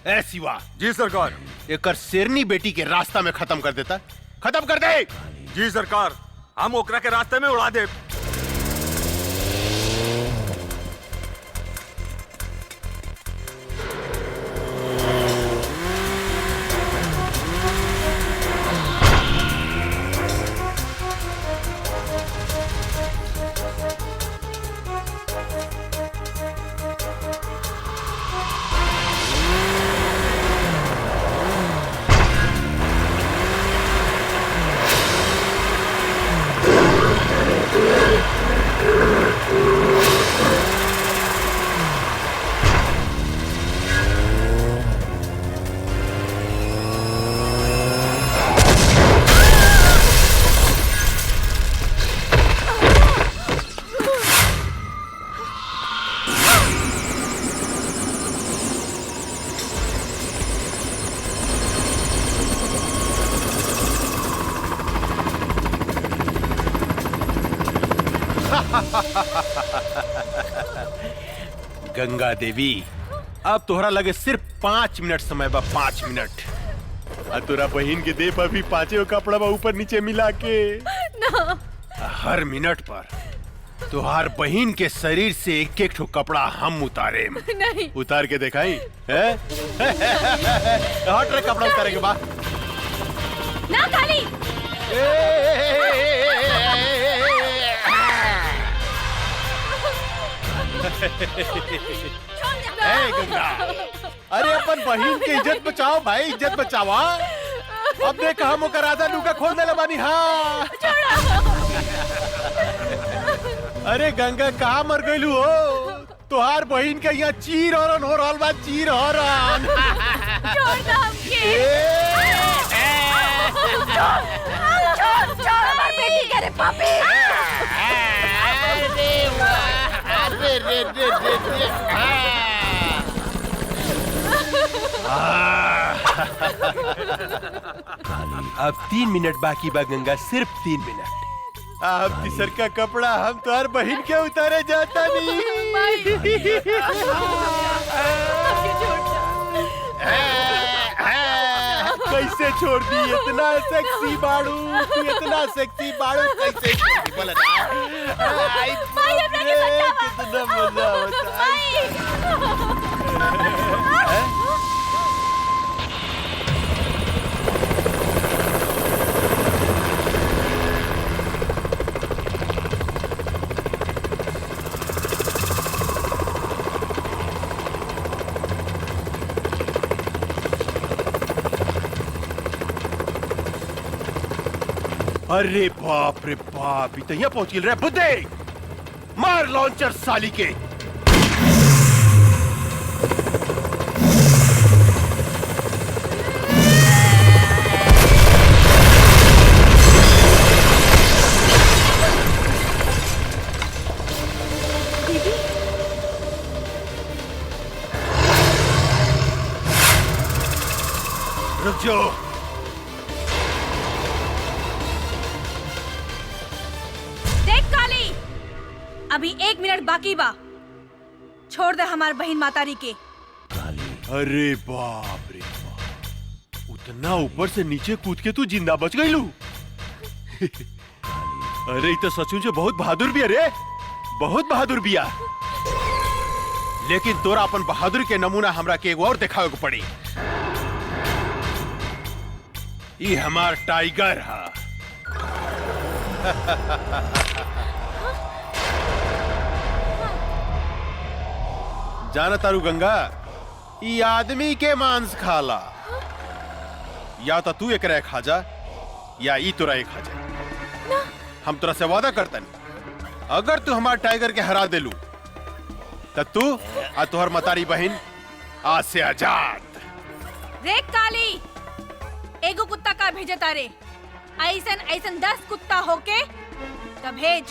ए शिवा। जी सरकार। एकर शेरनी बेटी के रास्ता में खत्म कर देता, खत्म कर दे। जी सरकार, हम ओकरा के रास्ते में उड़ा दे। गंगा देवी, अब तोहरा लगे सिर्फ 5 मिनट समय बा, 5 मिनट। तोरा बहन के दे पर भी 5 कपड़ा बा ऊपर नीचे मिला के ना। हर मिनट पर तुहार बहन के शरीर से एक एक ठो कपड़ा हम उतारे। नहीं। उतार के दिखाई है? हट रे, कपड़ा उतारे के बाद ना काली। गंगा, अरे अपन बहन की इज्जत बचाओ भाई, इज्जत बचावा। अब देख हम ओकर आधा लुका खोल देले बानी। हाँ अरे गंगा, कहाँ मर गइलू हो? तुहार बहन के यहाँ चीर हरन हो रहल बा, चीर हरन। छोड़ दो हमके। छोड़ हमार बेटी के रे पापी। अब 3 मिनट बाकी बा गंगा, सिर्फ 3 मिनट। अब तीसर का कपड़ा हम तुहार बहन के उतारे जाता नहीं। कैसे छोड़ दी? इतना सेक्सी बाड़ू, तू इतना सेक्सी बाड़ू, कैसे छोड़ दी? बोला ना। आई बाप रे, कितना मजा होता है। अरे बाप रे बाप, इतना पहुंच गिल रहा है। बुद्धे मार लॉन्चर साली के। रुक जाओ। अभी 1 मिनट बाकी बा। छोड़ दे हमार बहन मातारी के। अरे बाप रे बाप, उतना ऊपर से नीचे कूद के तू जिंदा बच गई लू। अरे ये तो सचमुच बहुत बहादुर भी है रे, बहुत बहादुर बिया। लेकिन तोरा अपन बहादुर के नमूना हमरा के एगो और दिखावे को पड़ी। ये हमार टाइगर है। जाना तारू गंगा, ये आदमी के मांस खाला। या तो तू एक खा जा, या ई तोरा एक खा जा। हम तोरा से वादा करतन, अगर तू हमार टाइगर के हरा देलू तो तू और तोहर मतारी बहन आज से आजाद। रे काली, एगो कुत्ता का भेजे तारे। ऐसन ऐसन 10 कुत्ता होके तब भेज,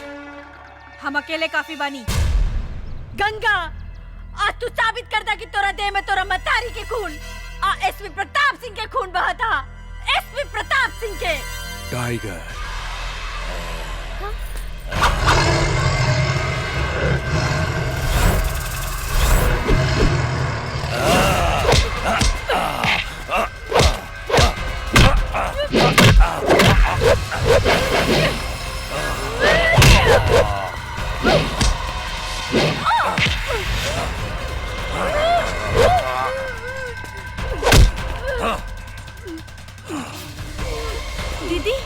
हम अकेले काफी बानी। गंगा, आज तू साबित कर दा कि तोरा देह में तोरा मतारी के खून आ एसपी प्रताप सिंह के खून बहा था। एसपी प्रताप सिंह के। टाइगर, दीदी,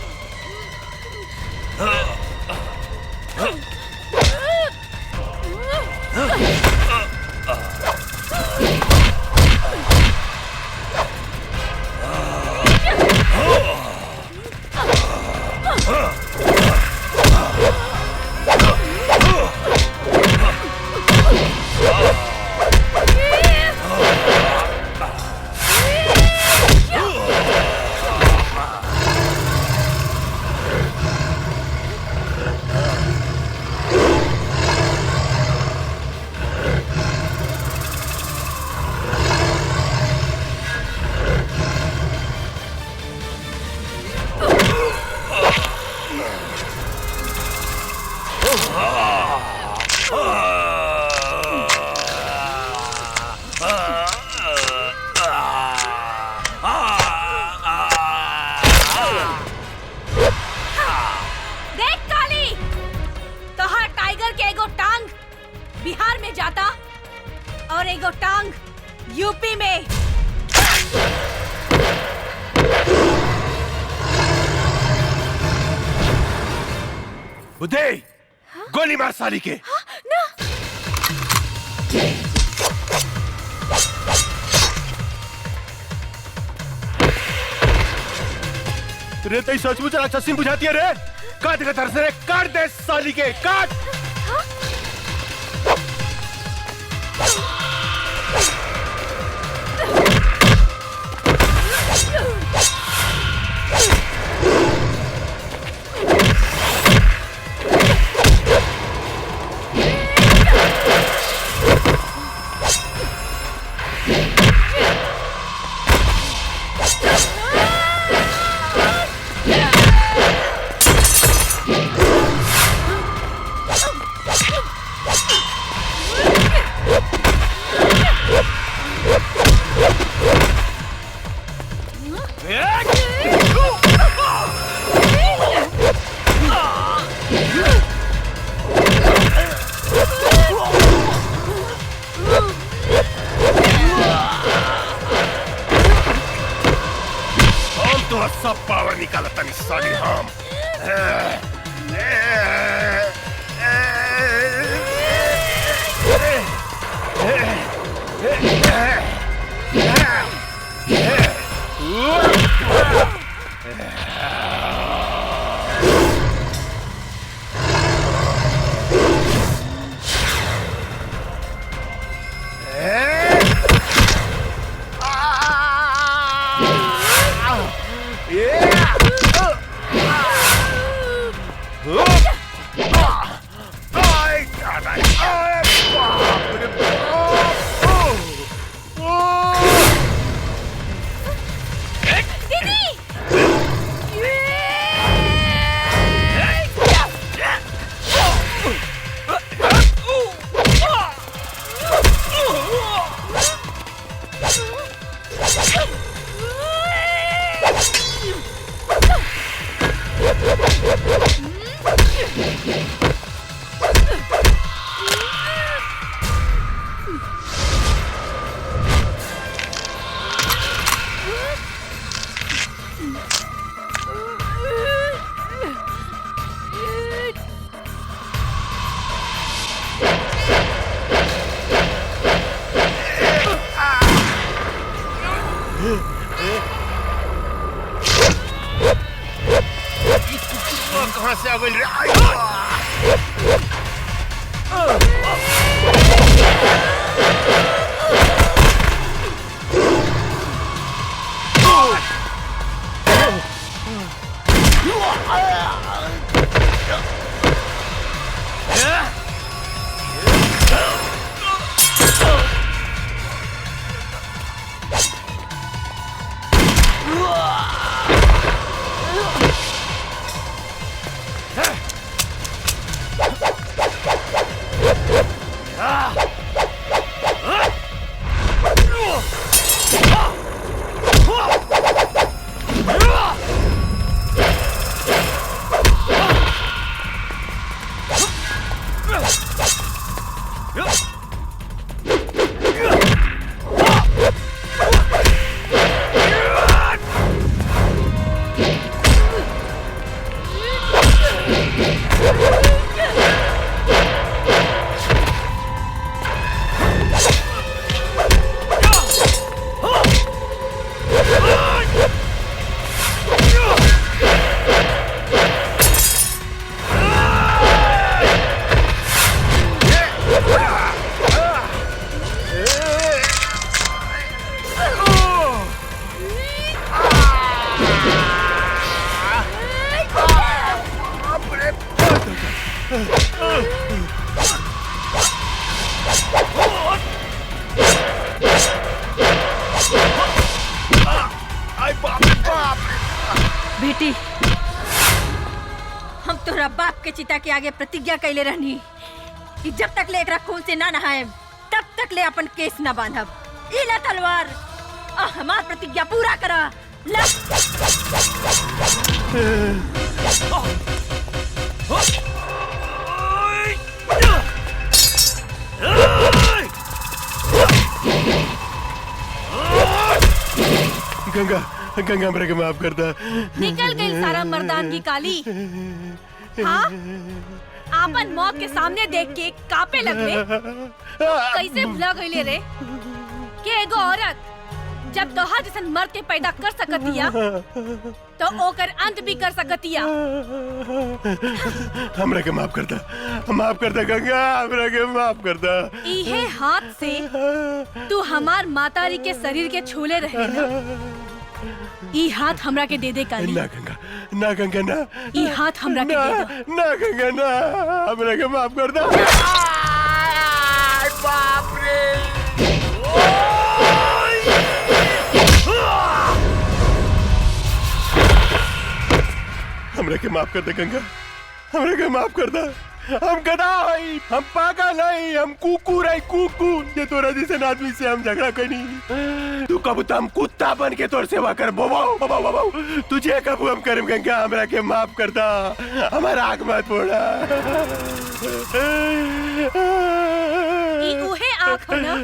बिहार में जाता और एगो टांग यूपी में। बुद्धे गोली मार साली के। ना रे तई सचमुच राक्षसी बुझाती है रे। काट के तरस रे, काट दे साली के, काट। सब पावर निकाला तनी साली हम। कहां से आ गई बेटी, हम तोरा बाप के चिता के आगे प्रतिज्ञा कैले रहनी कि जब तक ले एकरा खून से ना नहाए तब तक ले अपन केस ना बांधब। ई ला तलवार और हमार प्रतिज्ञा पूरा करा। ला गंगा गंगा हमरा के माफ कर दा। निकल गई सारा मर्दान की काली। हाँ आपन मौत के सामने देख के कापे लगले। कैसे भुला गईले रे कि एगो औरत जब तोहार जैसन मर्द के पैदा कर सकतिया तो ओकर अंत भी कर सकतिया। हमरा के माफ कर दा गंगा, हमरा के माफ कर दा। इहे हाथ से तू हमार मातारी के शरीर के छूले रहे ना, ई हाथ हमरा के दे दे काली। ना गंगा ना ई हाथ हमरा के दे दो। ना गंगा ना, हमरा के माफ कर दा। बाप रे हमरा के माफ कर दे गंगा, हमरा के माफ कर दा। हम गधा हई, हम पागल हई, हम कुकुर हई, कुकुर। ये तोरा जैसे आदमी से हम झगड़ा करी। तू कब हम कुत्ता बन के तोर सेवा कर बो तुझे कब हम करम गंगा, हमरा के माफ कर दा। हमारा आग मत फोड़ा। ई उहे आँख है ना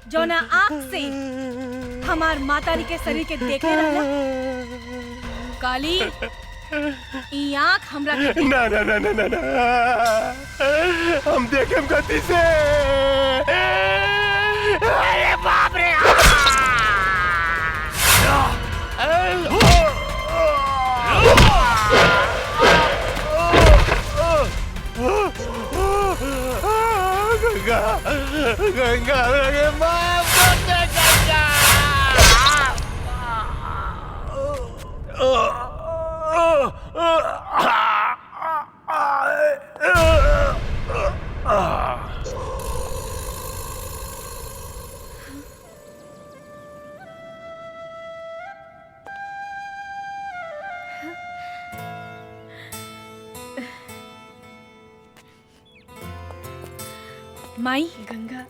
जो ना आँख से हमार मातारी के शरीर के देखे रहला। काली ई आँख हमरा के ना ना ना ना ना हम देखेम गति से। अरे बाप रे गंगा गंगा रे माफ कर दे गंगा। माई गंगा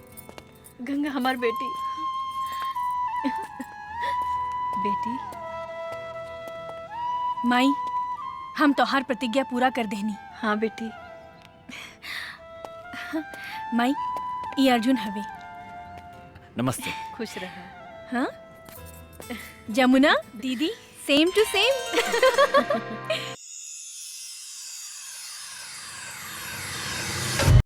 गंगा हमार बेटी बेटी माई हम तोहार प्रतिज्ञा पूरा कर देनी। हाँ बेटी। माई ये अर्जुन हवे। नमस्ते। खुश रहा। हाँ जमुना दीदी सेम टू सेम।